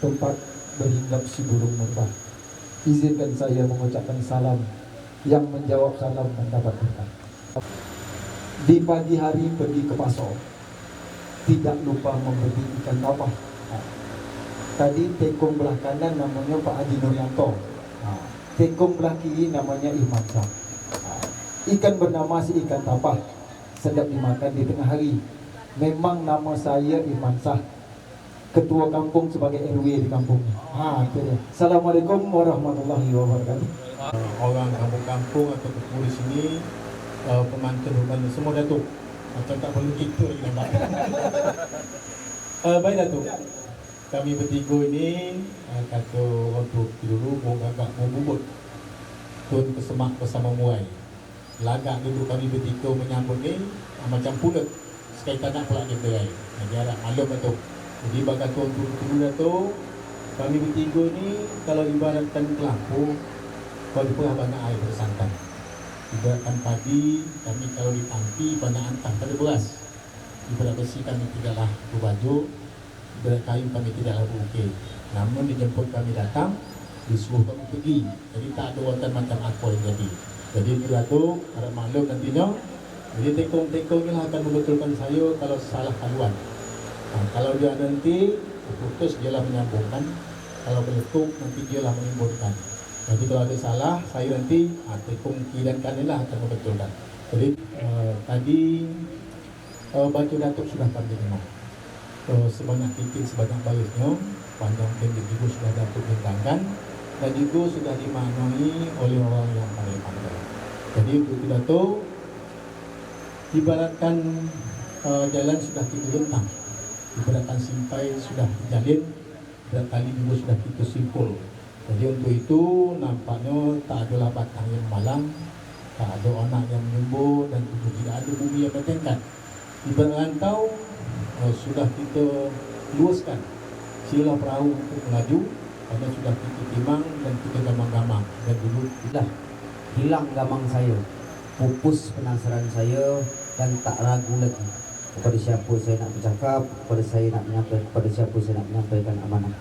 tempat berhinggap si burung merpah. Izinkan saya mengucapkan salam, yang menjawab salam mendapat berkah. Di pagi hari pergi ke pasar, tidak lupa membeli ikan tapah. Tadi tekung belah kanan namanya Pak Haji Nuryanto, tekung belah kiri namanya Ihmad Shah. Ikan bernama si ikan tapah, sedap dimakan di tengah hari. Memang nama saya Ihmad Shah, ketua kampung sebagai RW di kampung. Itu dia. Assalamualaikum warahmatullahi wabarakatuh. Orang kampung-kampung atau turis ini pemantul semua Datuk. Macam tak perlu kita lagi nampak. Baik Datuk, kami bertiga ini kata orang tu dulu mau agak mau bubut turun ke semak bersama muai. lagak dulu kami bertiga menyambut ni macam pulut sekali tak nak pula dia berai. Jadi harap maklum Datuk. Jadi bagi tuan turu Datuk, kami bertiga ni kalau ibaratkan kelampu, kalau pernah banyak air bersantai. Ibaratkan padi, kami kalau di panti banyak antah pada beras. Ibarat besi kami tidaklah berbaju, ibarat kayu kami tidaklah berukir. Namun dijemput kami datang, disuruh kami pergi. Jadi tak ada watan macam apa yang jadi. Jadi itu Datuk, harap maklum nantinya. Jadi tekong-tekong ni lah akan membetulkan saya kalau salah haluan. Kalau dia nanti putus, dia lah menyambungkan. Kalau meletup, nanti dia lah menimbulkan. Jadi kalau ada salah, saya nanti tekong kiri dan kanan lah akan membetulkan. Jadi tadi baju Datuk sudah kami dengar. Sebanyak titik, sebanyak barisnya, panjang dan juga sudah Datuk bintangkan. Dan juga sudah dimaknai oleh orang yang paling pandai. Jadi untuk Datuk, ibaratkan jalan sudah kita rentang, ibaratkan simpai sudah dijalin, dan tali juga sudah kita simpul. Jadi untuk itu nampaknya tak ada batang yang malang, tak ada anak yang menyembur, dan juga tidak ada bumi yang bertengkat. Ibarat rantau sudah kita luaskan sila perahu untuk melaju, karena sudah kita timang dan kita gamang-gamang. Dan dulu Dah hilang gamang saya, pupus penasaran saya, dan tak ragu lagi kepada siapa saya nak bercakap, kepada saya nak menyampaikan, kepada siapa saya nak menyampaikan amanah.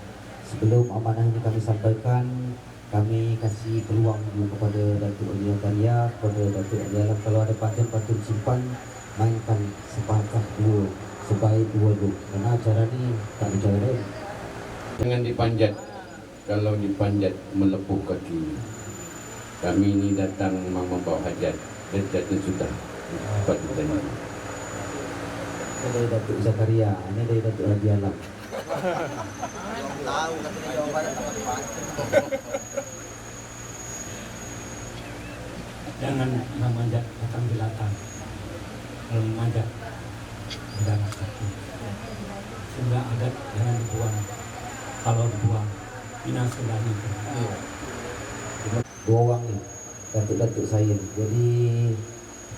Sebelum amanah ini kami sampaikan, kami kasih peluang dulu kepada Datuk Ali Atalia, kepada Datuk Ali Alam, kalau ada patut simpan, mainkan sepatah dua, sebaik dua dulu. Karena acara ni tak ada cara lain. Jangan dipanjat. Kalau dipanjat melepuh kaki. Kami ni datang membawa hajat. Dan jatuh sudah. Cepat ditanya. Ini dari Datuk Zakaria, ini dari Datuk Ali Alam. Tahu katanya jawabannya tepat. Jangan memanjat datang belakang. Kalau memanjat berdarah kaki. Sehingga adat jangan dibuang. Kalau dibuang, binasa lagi. Dua orang ni, Datuk-datuk saya. Jadi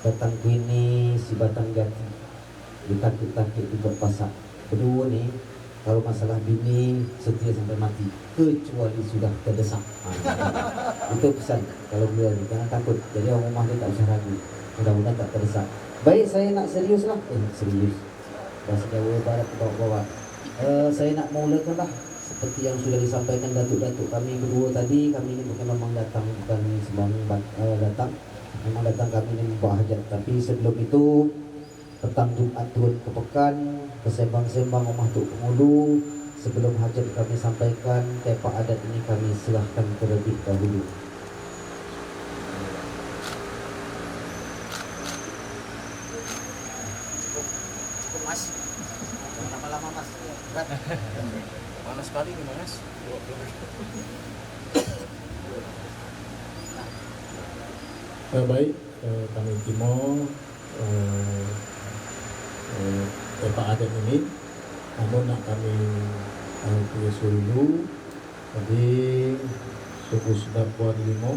batang ini si batang jati, ditakut-takut juga pasak. Kedua ni, kalau masalah bini setia sampai mati, kecuali sudah terdesak. Itu pesan kalau beliau ni, jangan takut. Jadi orang rumah dia tak usah ragu, mudah-mudahan tak terdesak. Baik, saya nak serius lah. Serius. Bahasa Jawa Barat bawa-bawa. Saya nak mulakan lah. Seperti yang sudah disampaikan datuk-datuk kami berdua tadi, kami ini bukan memang datang, bukan sembarang datang. Memang datang kami ini membawa hajat. Tapi sebelum itu, petang Jumat turun ke pekan, kesembang-sembang rumah Tok Pengulu. Sebelum hajat kami sampaikan, tepak adat ini kami serahkan terlebih dahulu. Mas, lama-lama mas. Panas sekali nih mas. Baik, kami timur tepak adat ini, namun nak kami tulis dulu. Jadi subuh sudah buat lima,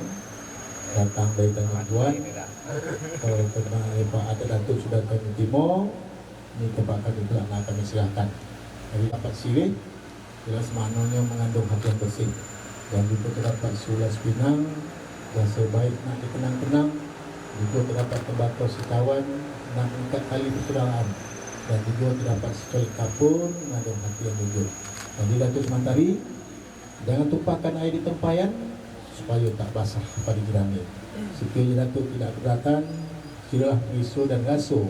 datang dari tangan tuan. Tentang tepak adat datuk sudah kami timur, ini tepak kami pula nak kami serahkan. Jadi dapat sirih, jelas maknanya mengandung hati yang bersih. Dan juga terdapat sulas pinang, rasa baik nak dikenang-kenang. Juga terdapat tembakau sekawan, nak mengikat tali persaudaraan. Dan juga terdapat secolik kapur, mengandung hati yang jujur. Jadi Datuk Semantari, jangan tumpahkan air di tempayan supaya tak basah pada jerami. Sekiranya Datuk tidak keberatan, silalah riso dan raso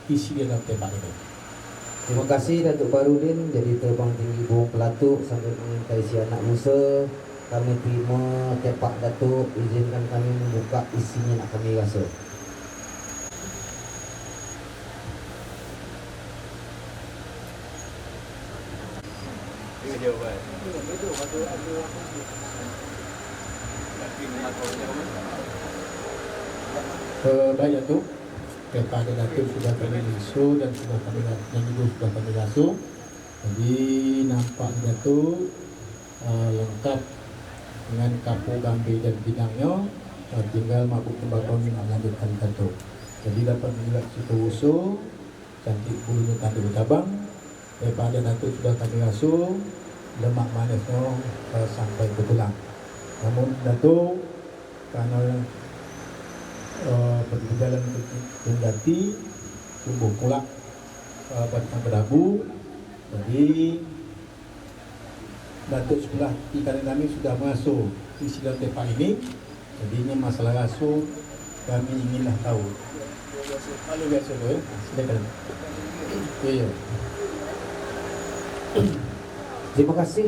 isi dalam tepak ini. Terima kasih Datuk Barudin. Jadi terbang tinggi burung pelatuk sambil mengintai si anak Musa. Kami terima tepak Datuk, izinkan kami membuka isinya nak kami rasa. Baik Datuk, kepada Datuk sudah kami riso dan sudah kami sudah kami rasuh. Jadi nampak Datuk lengkap dengan kapur gambil dan bidangnya. tinggal mabuk tembakau ini melanjutkan Datuk. Jadi dapat melihat situ usul cantik bulunya tanda bercabang. Daripada Datuk sudah kami rasuh lemak manisnya sampai ke tulang. Namun Datuk karena berjalan ke jati tumbuh pula batang berabu. Jadi Datuk sebelah ikan kami sudah masuk isi dalam tepak ini. Jadinya masalah rasuh kami inginlah tahu. Halo biasa tu ya. Silakan. Ya. Terima kasih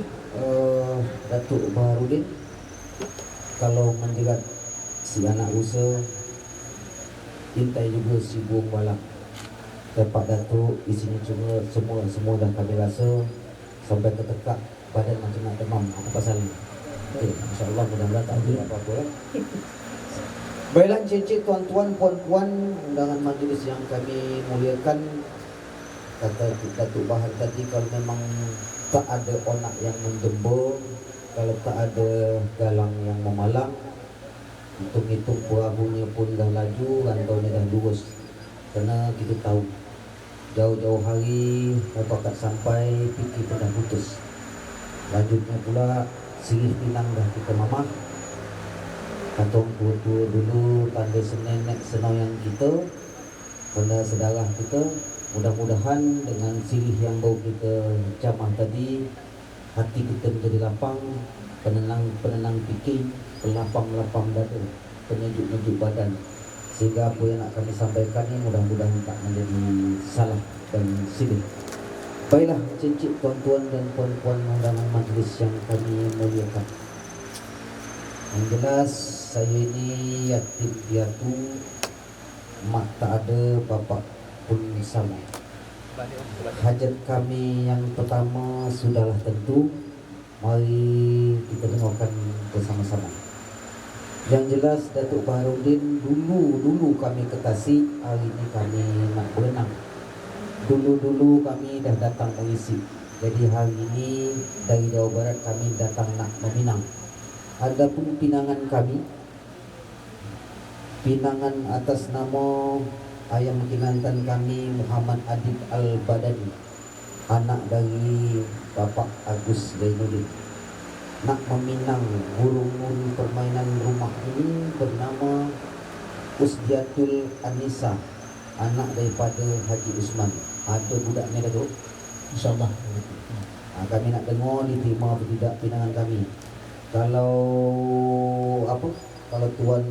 Datuk Baharudin. Kalau menjerat si anak usaha, intai juga si buang balak. Tepak Datuk isinya cuma semua dah kami rasa sampai ketekak badan macam nak demam. Apa pasalnya? InsyaAllah mudah-mudahan tak ada apa-apa ya. Baiklah encik-encik, tuan-tuan, puan-puan, undangan majlis yang kami muliakan. Kata Datuk Bahar tadi, kalau memang tak ada onak yang mendembur, kalau tak ada galang yang memalang, hitung-hitung perahunya pun dah laju, rantaunya dah lurus. Kerana kita tahu jauh-jauh hari dapat tak sampai, fikir pun dah putus. Lanjutnya pula sirih Pinang dah kita mamah. Katong tua-tua dulu tanda senenek senoyang kita, tanda sedarah kita. Mudah-mudahan dengan sirih yang baru kita jamah tadi, hati kita menjadi lapang, penenang fikir, pelapang-lapang dada, penyejuk-nyejuk badan. Sehingga apa yang nak kami sampaikan ini mudah-mudahan tak menjadi salah dan silih. Baiklah encik, tuan-tuan dan puan-puan undangan majlis yang kami muliakan. Yang jelas saya ini yatim piatu, mak tak ada, bapak pun sama. Hajat kami yang pertama sudahlah tentu, mari kita dengarkan bersama-sama. Yang jelas Datuk Baharudin, dulu kami ke Tasik, hari ini kami nak berenang. Dulu kami dah datang mengisi. Jadi hari ini dari Jawa Barat kami datang nak meminang. Adapun pinangan kami, pinangan atas nama ayah mengingatkan kami Muhammad Adib Al-Badani, anak dari Bapak Agus Zainuddin. Nak meminang burung-burung permainan rumah ini bernama Usdiatul Anisa, anak daripada Haji Usman. Ada budaknya dah tu, InsyaAllah. Kami nak dengar diterima atau tidak pinangan kami. Kalau tuan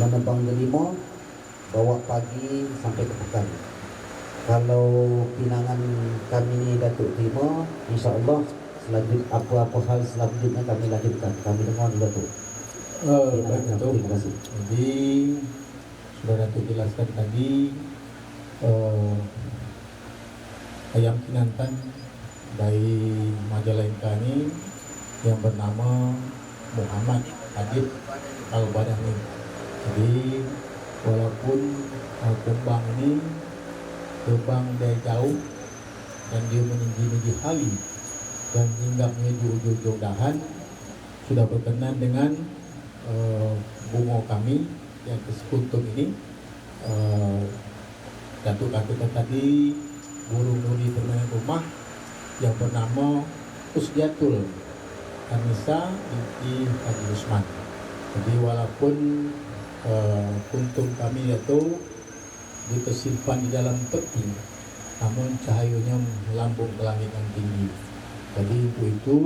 menebang delima, bawa pagi sampai ke pekan. Kalau pinangan kami ni Datuk terima, insyaAllah selanjutnya apa-apa hal selanjutnya kami lanjutkan. Kami dengar di Datuk. Baik Datuk. Terima kasih. Jadi sudah Datuk jelaskan tadi, ayam kinantan dari Majalengka ini yang bernama Muhammad Adib Al-Badani. Jadi walaupun kembang ini terbang dari jauh dan dia meninggi hari dan hingga menuju ujung dahan, sudah berkenan dengan bunga kami yang kesekutum ini. Datuk katakan tadi burung nuri permainan rumah yang bernama Usdiatul Anisa binti Haji Usman. Jadi walaupun kuntum kami itu disimpan di dalam peti, namun cahayanya melambung ke langit yang tinggi. Jadi itu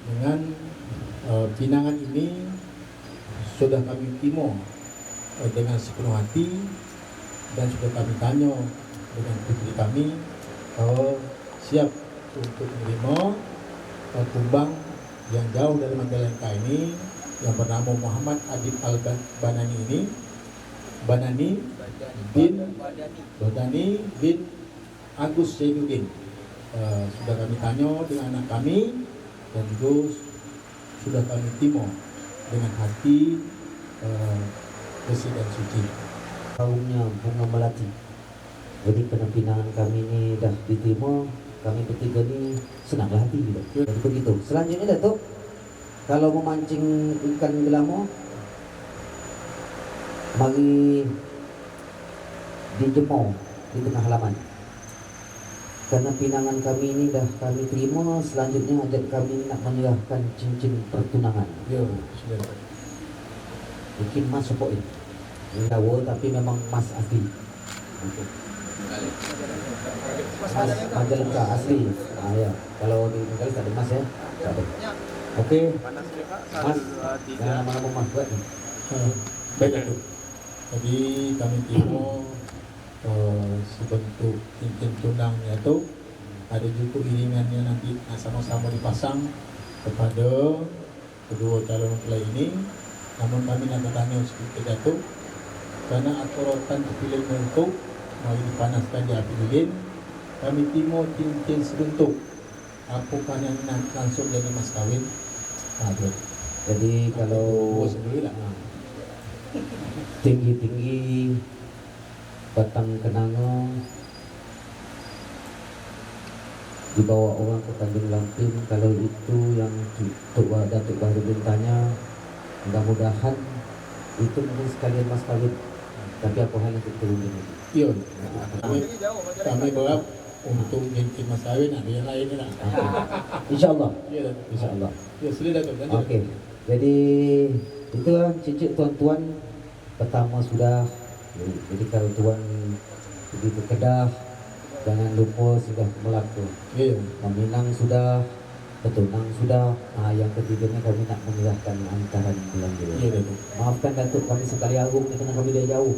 dengan pinangan ini sudah kami terima dengan sepenuh hati, dan sudah kami tanya dengan putri kami siap untuk menerima kumbang yang jauh dari Majalengka ini yang bernama Muhammad Adib Al-Badani ini, Badani bin Agus Zainuddin. Sudah kami tanya dengan anak kami dan juga sudah kami terima dengan hati bersih dan suci. Kaumnya bunga melati. Jadi penampilan kami ini dah diterima, kami bertiga ni senanglah hati gitu. Jadi begitu. Selanjutnya Datuk, kalau memancing ikan gelamo, mari dijemur di tengah halaman. Karena pinangan kami ini dah kami terima, selanjutnya ajak kami nak menyerahkan cincin pertunangan. Ya, silakan. Mungkin mas sepok ini. Ini tahu tapi memang mas asli. Mas Majalengka asli. Ya. Kalau di Bengkalis ada mas ya. Ada. Oke. Mas, jangan lama-lama mas buat nih. Baik Datuk. Jadi kami timo sebentuk cincin tunangnya tu ada juga iringannya nanti sama-sama dipasang kepada kedua calon mempelai ini. Namun kami nak bertanya sedikit Datuk, karena atorotan terpilih untuk mau dipanaskan di api lilin, kami timo cincin sebentuk. Apakah yang nak langsung jadi mas kawin? Jadi kalau sendirilah. tinggi-tinggi batang kenanga dibawa orang ke Tanjung Lampin, kalau itu yang Datuk Baharudin tanya, mudah-mudahan itu mungkin sekalian mas kawin. Tapi apa hal yang kita ini? Iya, kami berap untuk cincin mas kawin ada yang lain lah. InsyaAllah. Iya, InsyaAllah. Ya, silakan. Okey. Jadi itulah cicit tuan-tuan, pertama sudah. Jadi kalau tuan pergi ke Kedah, jangan lupa sudah melaku. Meminang sudah, bertunang sudah. Yang ketiganya kami nak menyerahkan hantaran belanja. Maafkan Datuk, kami sekali agung kerana kami dari jauh.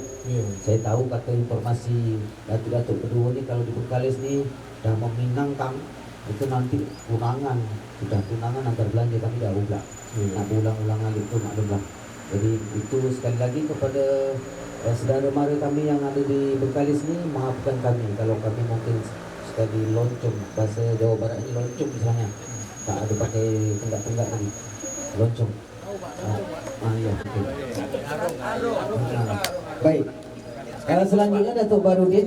Saya tahu kata informasi Datuk-Datuk kedua ni kalau di Bengkalis ni dah meminang kang, itu nanti tunangan, sudah tunangan antar belanja kami dah ulang. Nak ulang-ulang lagi itu maklumlah. Jadi itu sekali lagi kepada saudara mara kami yang ada di Bengkalis ni, maafkan kami kalau kami mungkin sekali loncong, bahasa Jawa Barat ni loncong misalnya, tak ada pakai tenggak-tenggak lagi, loncong. Ya, okay. Baik. Selanjutnya Datuk Baharudin,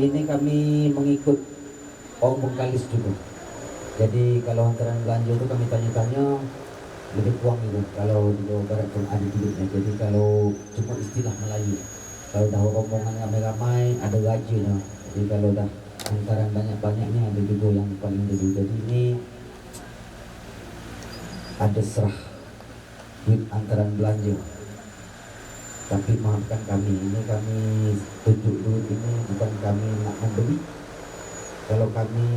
ini kami mengikut orang Bengkalis juga. Jadi kalau hantaran belanja tu kami tanya-tanya lebih kurang itu. Kalau di Jawa Barat pun ada duduknya. Jadi kalau cuma istilah Melayu, kalau dah rombongan ramai-ramai ada rajanya. Jadi kalau dah hantaran banyak-banyaknya ada juga yang paling dulu. Jadi ini ada serah duit hantaran belanja. Tapi maafkan kami, ini kami tunjuk duit ini bukan kami nak membeli. Kalau kami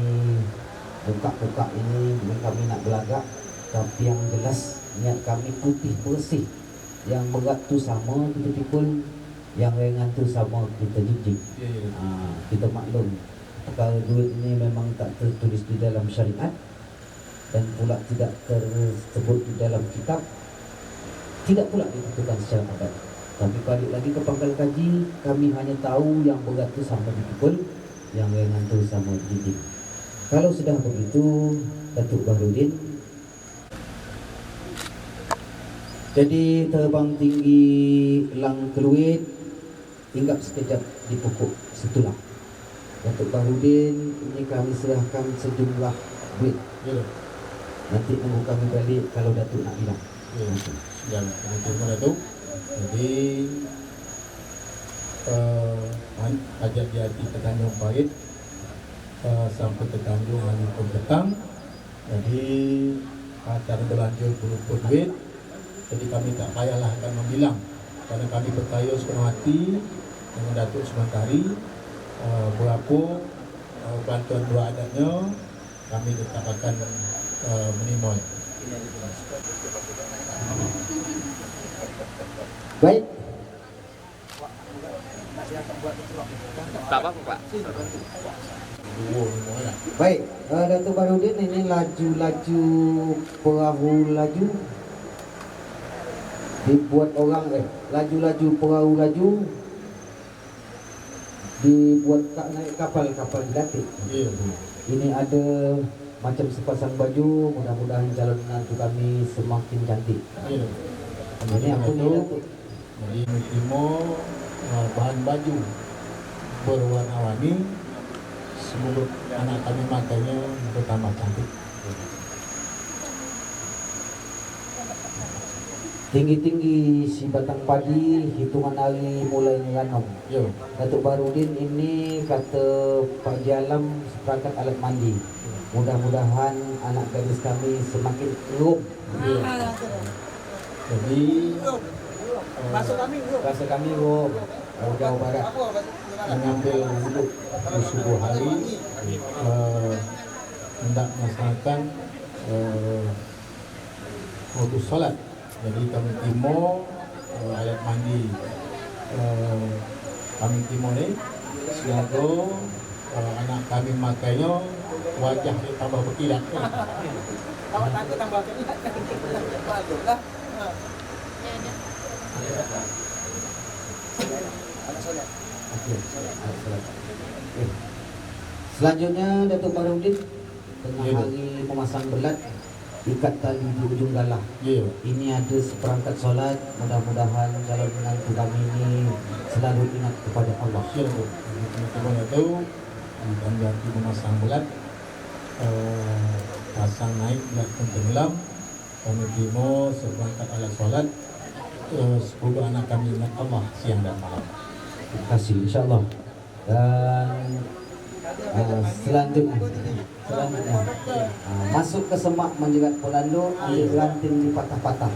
buka-buka ini bukan kami nak belagak, tapi yang jelas niat kami putih bersih. Yang berat tu sama kita pikul, yang ringan tu sama kita jijik. Kita maklum kalau duit ini memang tak tertulis di dalam syariat dan pula tidak tersebut di dalam kitab, tidak pula ditentukan secara adat. Tapi balik lagi ke pangkal kaji, kami hanya tahu yang berat tu sama dipikul, yang ringan tu sama jijik. Kalau sudah begitu, Datuk Baharudin, jadi terbang tinggi lang keluit, hinggap sekejap di pokok setulang. Datuk Baharudin, ini kami serahkan sejumlah duit. Nanti tunggu kami balik kalau Datuk nak bilang. Yang terima Datuk. Jadi hajat di hati ke Tanjung Pahit sampai ke Tanjung hari pun petang. Jadi acara belanja berupa duit. Jadi kami tak payahlah akan membilang, karena kami percaya sepenuh hati dengan Datuk Sementari berapa bantuan dua adatnya kami tetap akan menerima. Baik. Tak apa-apa, Pak. Baik, Datuk Baharudin, ini laju-laju perahu laju dibuat orang laju-laju perahu laju dibuat naik kapal dilatih. Ini ada macam sepasang baju, mudah-mudahan calon menantu kami semakin cantik. Ini apa ni Datuk? Jadi timo bahan baju berwarna-warni, semoga anak kami makanya bertambah cantik. tinggi-tinggi si batang padi, hitungan hari mulai menanam. Datuk Barudin ini kata Pak Jalam seperangkat alat mandi. Mudah-mudahan anak gadis kami semakin erum. Jadi Masuk kami erum. Jawa Barat mengambil wuduk di subuh hari, hendak melaksanakan waktu solat. Jadi kami timur alat mandi kami timur ni semoga anak kami makainya wajah dia tambah berkilat. Awak takut tambah berkilat kan? Baguslah. Selanjutnya Datuk Barudin tengah hari memasang belat, ikat tali di ujung galah. Ini ada seperangkat solat. Mudah-mudahan calon menantu kami ini selalu ingat kepada Allah. Kita tahu dan ganti memasang belat, pasang naik belat tenggelam. Kami timur seperangkat alat solat. Semoga anak kami ingat Allah siang dan malam. Terima kasih, insyaAllah. Dan selanjutnya masuk ke semak menjerat Polando, ambil ranting di patah-patah.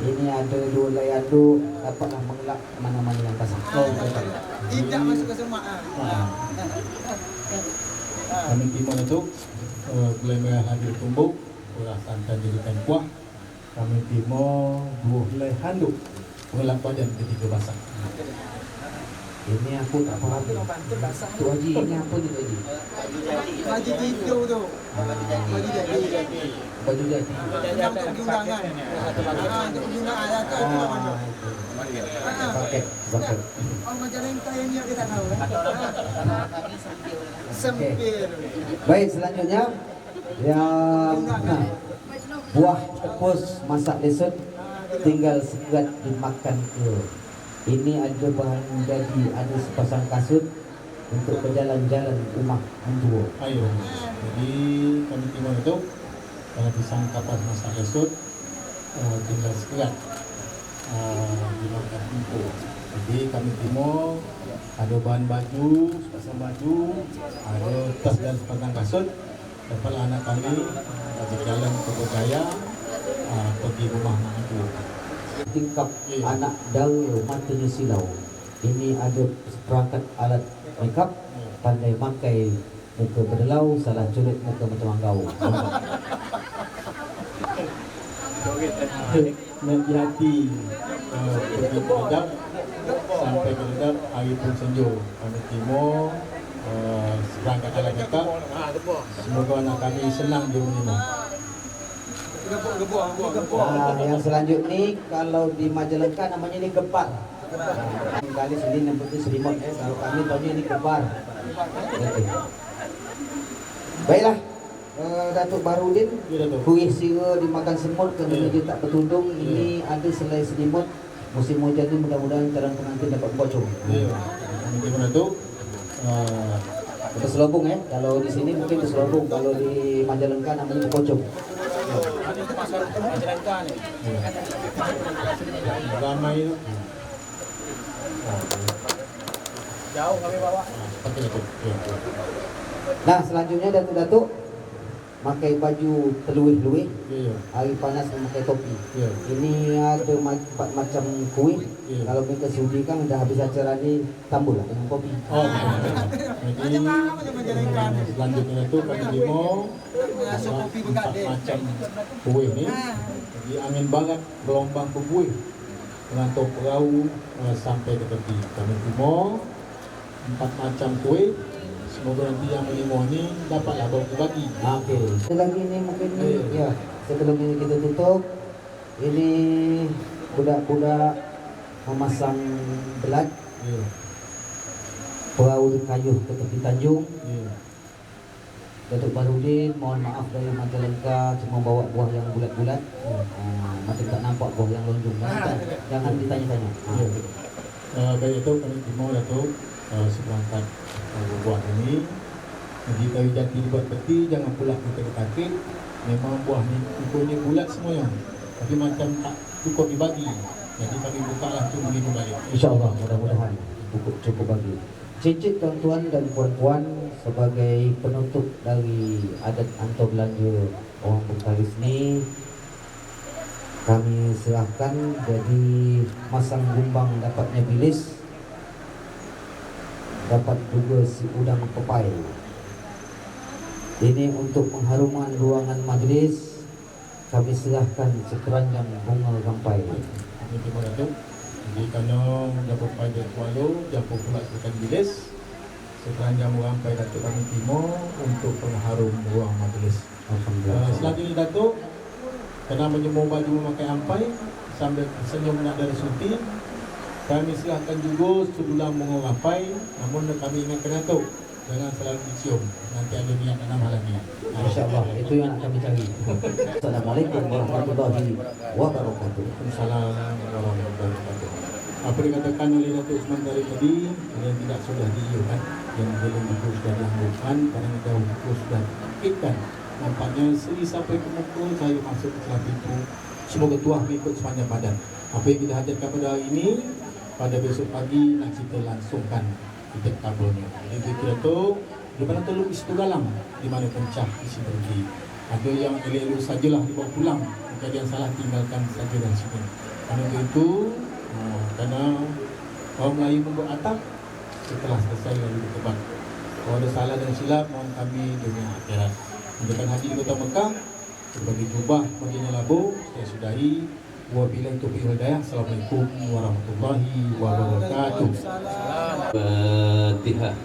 Ini ada 2 layado, dapatlah mengelak mana-mana yang kasar. Tidak masuk ke semak. Kami timur itu gulai merah hadir tumbuk, santan jadikan kuah. Kami timur 2 helai handuk, mengelak badan ketika basah. Ini aku tak faham. Tu Haji, ini apa tu Haji? Baju hijau tu. Baju jadi. Baju jadi. Yang untuk undangan. Untuk undangan ada tu mana? Paket. Orang macam lengkap yang dia tak tahu. Sempil. Baik, selanjutnya yang buah tepus masak lesut tinggal segat dimakan ke. Ini ada bahan jadi, ada sepasang kasut untuk berjalan-jalan rumah mentua. Ayo. Jadi kami timur itu kalau pisang kapas masak lesut tinggal segat dimakan mentua. Jadi kami timur ada bahan baju, sepasang baju, ada tas dan sepasang kasut. Dapatlah anak kami berjalan ke Berjaya pergi rumah mentua. Tingkap anak dal matanya silau. Ini ada seperangkat alat makeup, pandai pakai muka berdelau, salah culik muka macam anggau. Hati-hati pergi berhadap sampai berhadap hari pun senja. Kami timur seperangkat alat makeup. Semoga anak kami senang di rumah. Yang selanjutnya ni kalau di Majalengka namanya ni gepar. Kali sini nampak selimut. Kalau kami tahunya ni gepar. Baiklah, Datuk Barudin, kuih sira dimakan semut kerana dia tak bertudung. Ini ada selai selimut. Musim hujan ni mudah-mudahan calon pengantin dapat bocor. Bagaimana tu? Terselobong Kalau di sini mungkin terselobong. Kalau di Majalengka namanya bocor. Majalengka ni. Ramai tu. Jauh kami bawa. Nah, selanjutnya Datuk-datuk pakai baju terluih-luih. Hari panas memakai topi. Ini ada 4 macam kuih. Kalau mereka sudi kan dah habis acara ni tambahlah dengan kopi. Jadi selanjutnya itu kami demo 4 macam kuih ni. Jadi angin barat gelombang kuih mengantuk perahu sampai ke tepi. Kami demo 4 macam kuih. Semoga nanti yang melimo ni dapatlah berbagi. Okey. Ada lagi ni mungkin ya. Sebelum ini kita tutup, ini budak-budak memasang belat. Perahu dikayuh ke tepi Tanjung. Datuk Barudin, mohon maaf dari Majalengka cuma bawa buah yang bulat-bulat. Macam tak nampak buah yang lonjong. Jangan ditanya-tanya. Baik itu kami timur Datuk seperangkat buah ini. Jadi kayu jati dibuat peti, jangan pula kita kekakit. Memang buah ni ukurnya bulat semuanya. tapi macam tak cukup dibagi. Jadi kami bukalah tu begitu balik. InsyaAllah mudah-mudahan cukup bagi. Cicit tuan-tuan dan puan-puan, sebagai penutup dari adat antau belanja orang Bengkalis ni, kami serahkan jadi masang gumbang dapatnya bilis, dapat juga si udang pepai. Ini untuk pengharuman ruangan majlis, kami serahkan sekeranjang bunga rampai. Ini terima Datuk. Jadi kerana Dapur Pada Kuala, Dapur pula Sultan Bilis, sekeranjang rampai Datuk kami timur untuk pengharum ruang majlis. Alhamdulillah. Selanjutnya Datuk, kerana menyemur baju memakai ampai sambil senyum nak dari suntik, kami serahkan juga sedulang bunga rampai. Namun kami ingatkan Datuk, jangan selalu dicium, nanti ada niat tanam halangnya. InsyaAllah, itu yang nak kami cari. Assalamualaikum warahmatullahi wabarakatuh. Assalamualaikum warahmatullahi wabarakatuh. Apa dikatakan oleh Datuk Usman tadi, yang tidak sudah diiukan, yang belum itu sudah dianggukan, kadang jauh itu sudah diikutkan. Nampaknya seri sampai ke muka, saya masuk ke celah pintu. Semoga tuah mengikut sepanjang badan. Apa yang kita hajatkan pada hari ini, pada besok pagi nak kita langsungkan titik kabelnya. Jadi kita tu di mana teluk isi dalam, di mana pencah isi pergi. Ada yang elok-elok sajalah dibawa pulang, jika yang salah tinggalkan saja dari sini. Kerana itu, kerana orang Melayu membuat atap setelah selesai lalu bertebat. Kalau ada salah dan silap, mohon kami dunia akhirat. Menjalankan haji di Kota Mekah, berbagi jubah, baginya labu, saya sudahi. Wabillahi taufiq wal hidayah. Assalamualaikum warahmatullahi wabarakatuh. Fatihah.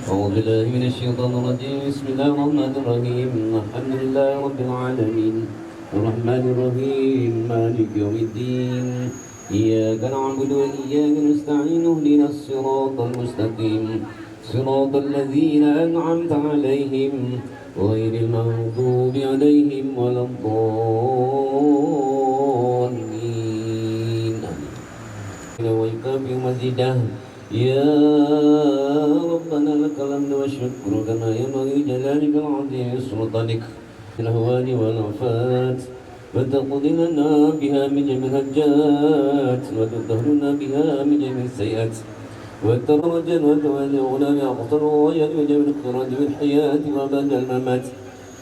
أعوذ بالله من الشيطان الرجيم. بسم الله الرحمن الرحيم. الحمد لله رب العالمين الرحمن الرحيم مالك يوم الدين إياك نعبد وإياك نستعين اهدنا الصراط المستقيم صراط الذين أنعمت عليهم غير المغضوب عليهم ولا الضالين. ويكافئ مزيده يا ربنا لك الحمد والشكر كما ينبغي جلالك العظيم سلطانك الأهوال والآفات وتقضي لنا بها من جميع الحاجات وتطهرنا بها من جميع السيئات وترجا وتولعنا بأقصى الغايات وجميع الخيرات في الحياة وبعد الممات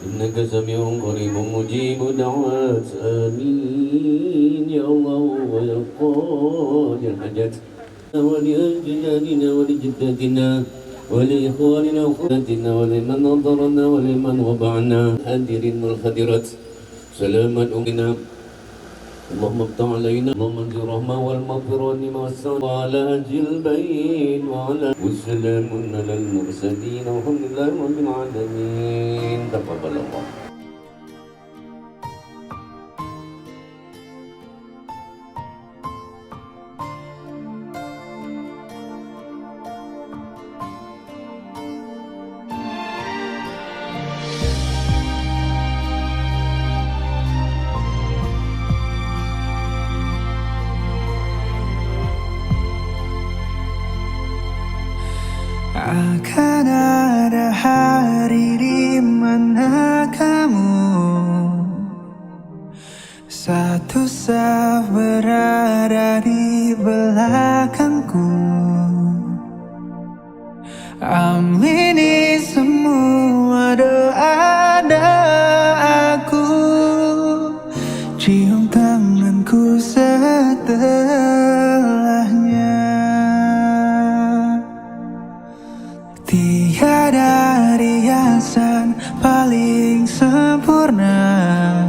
إنك سميع قريب مجيب دعوات آمين يا الله ويا قاضي الحاجات ولأجدادنا ولجداتنا ولإخواننا وأخواتنا ولمن نظرنا ولمن وضعنا حذرين والخدرات سلاما أمنا اللهم افتح علينا اللهم انزل الرحمة والمغفرة والسلام وعلى أهل البيت وعلى والسلام على المرسلين والحمد لله رب العالمين تقبل الله. Akan ada hari di mana kamu satu saf berada di belakangku. Amini semua doa-doaku, cium tanganku setelahnya. Tiada riasan paling sempurna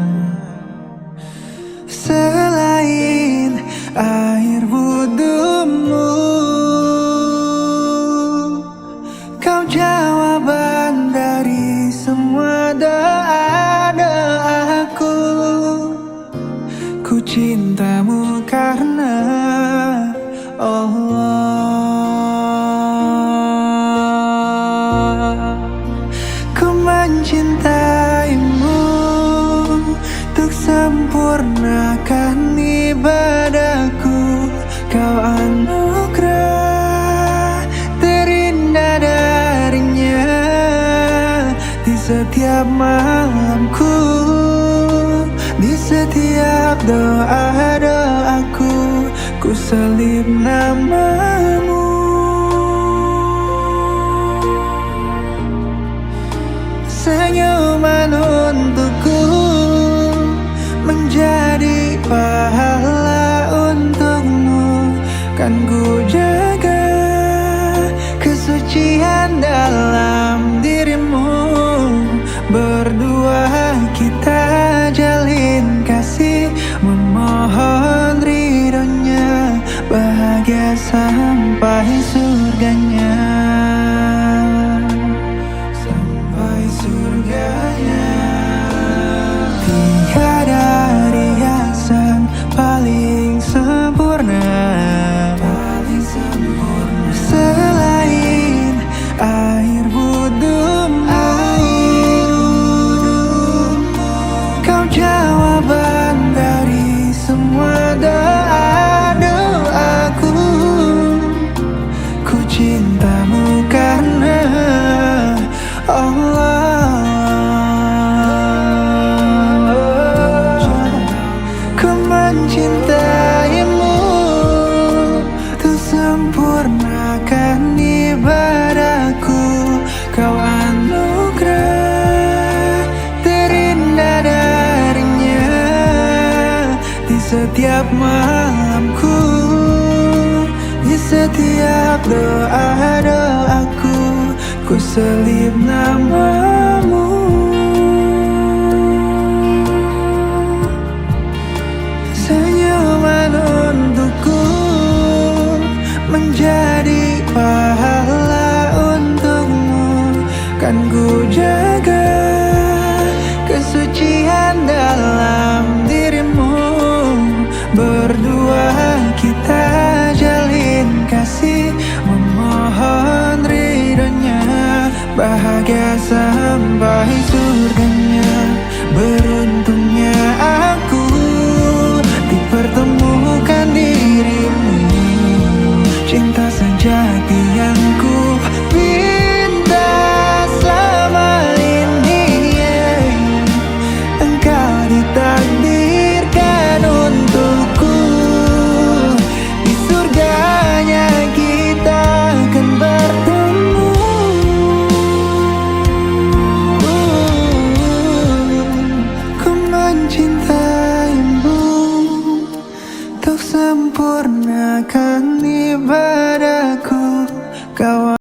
selain air wudhumu. Kau jawaban dari semua doa-doaku. Ku cintamu karena Allah. Mencintaimu untuk sempurnakan ibadahku. Kau anugerah terindah darinya di setiap malamku, di setiap doa-doaku, ku selip namamu. Senyuman untukku menjadi pahala untukmu, kan ku jaga kesucian dalam dirimu. Berdua kita jalin kasih, memohon ridhonya, bahagia sampai surganya. Sampai surganya. Tiada riasan paling sempurna, selain air wudhumu. Kau jawaban dari semua doa-doaku. Ku cintamu karena Allah. Ku mencintaimu, tuh sempurnakan ibadahku. Kau anugerah terindah darinya, di setiap malamku, di setiap doa-doaku, ku selip namamu. Senyuman untukku menjadi pahala untukmu, kan ku jaga kesucian dalam dirimu. Berdua kita jalin kasih, memohon ridhonya, bahagia sampai surganya. Beruntungnya aku dipertemukan dirimu, cinta sejati yang ku pinta selama ini. Engkau ditakdirkan untukku, di surganya kita akan bertemu. Ku mencintaimu, untuk sempurnakan ibadahku. Kau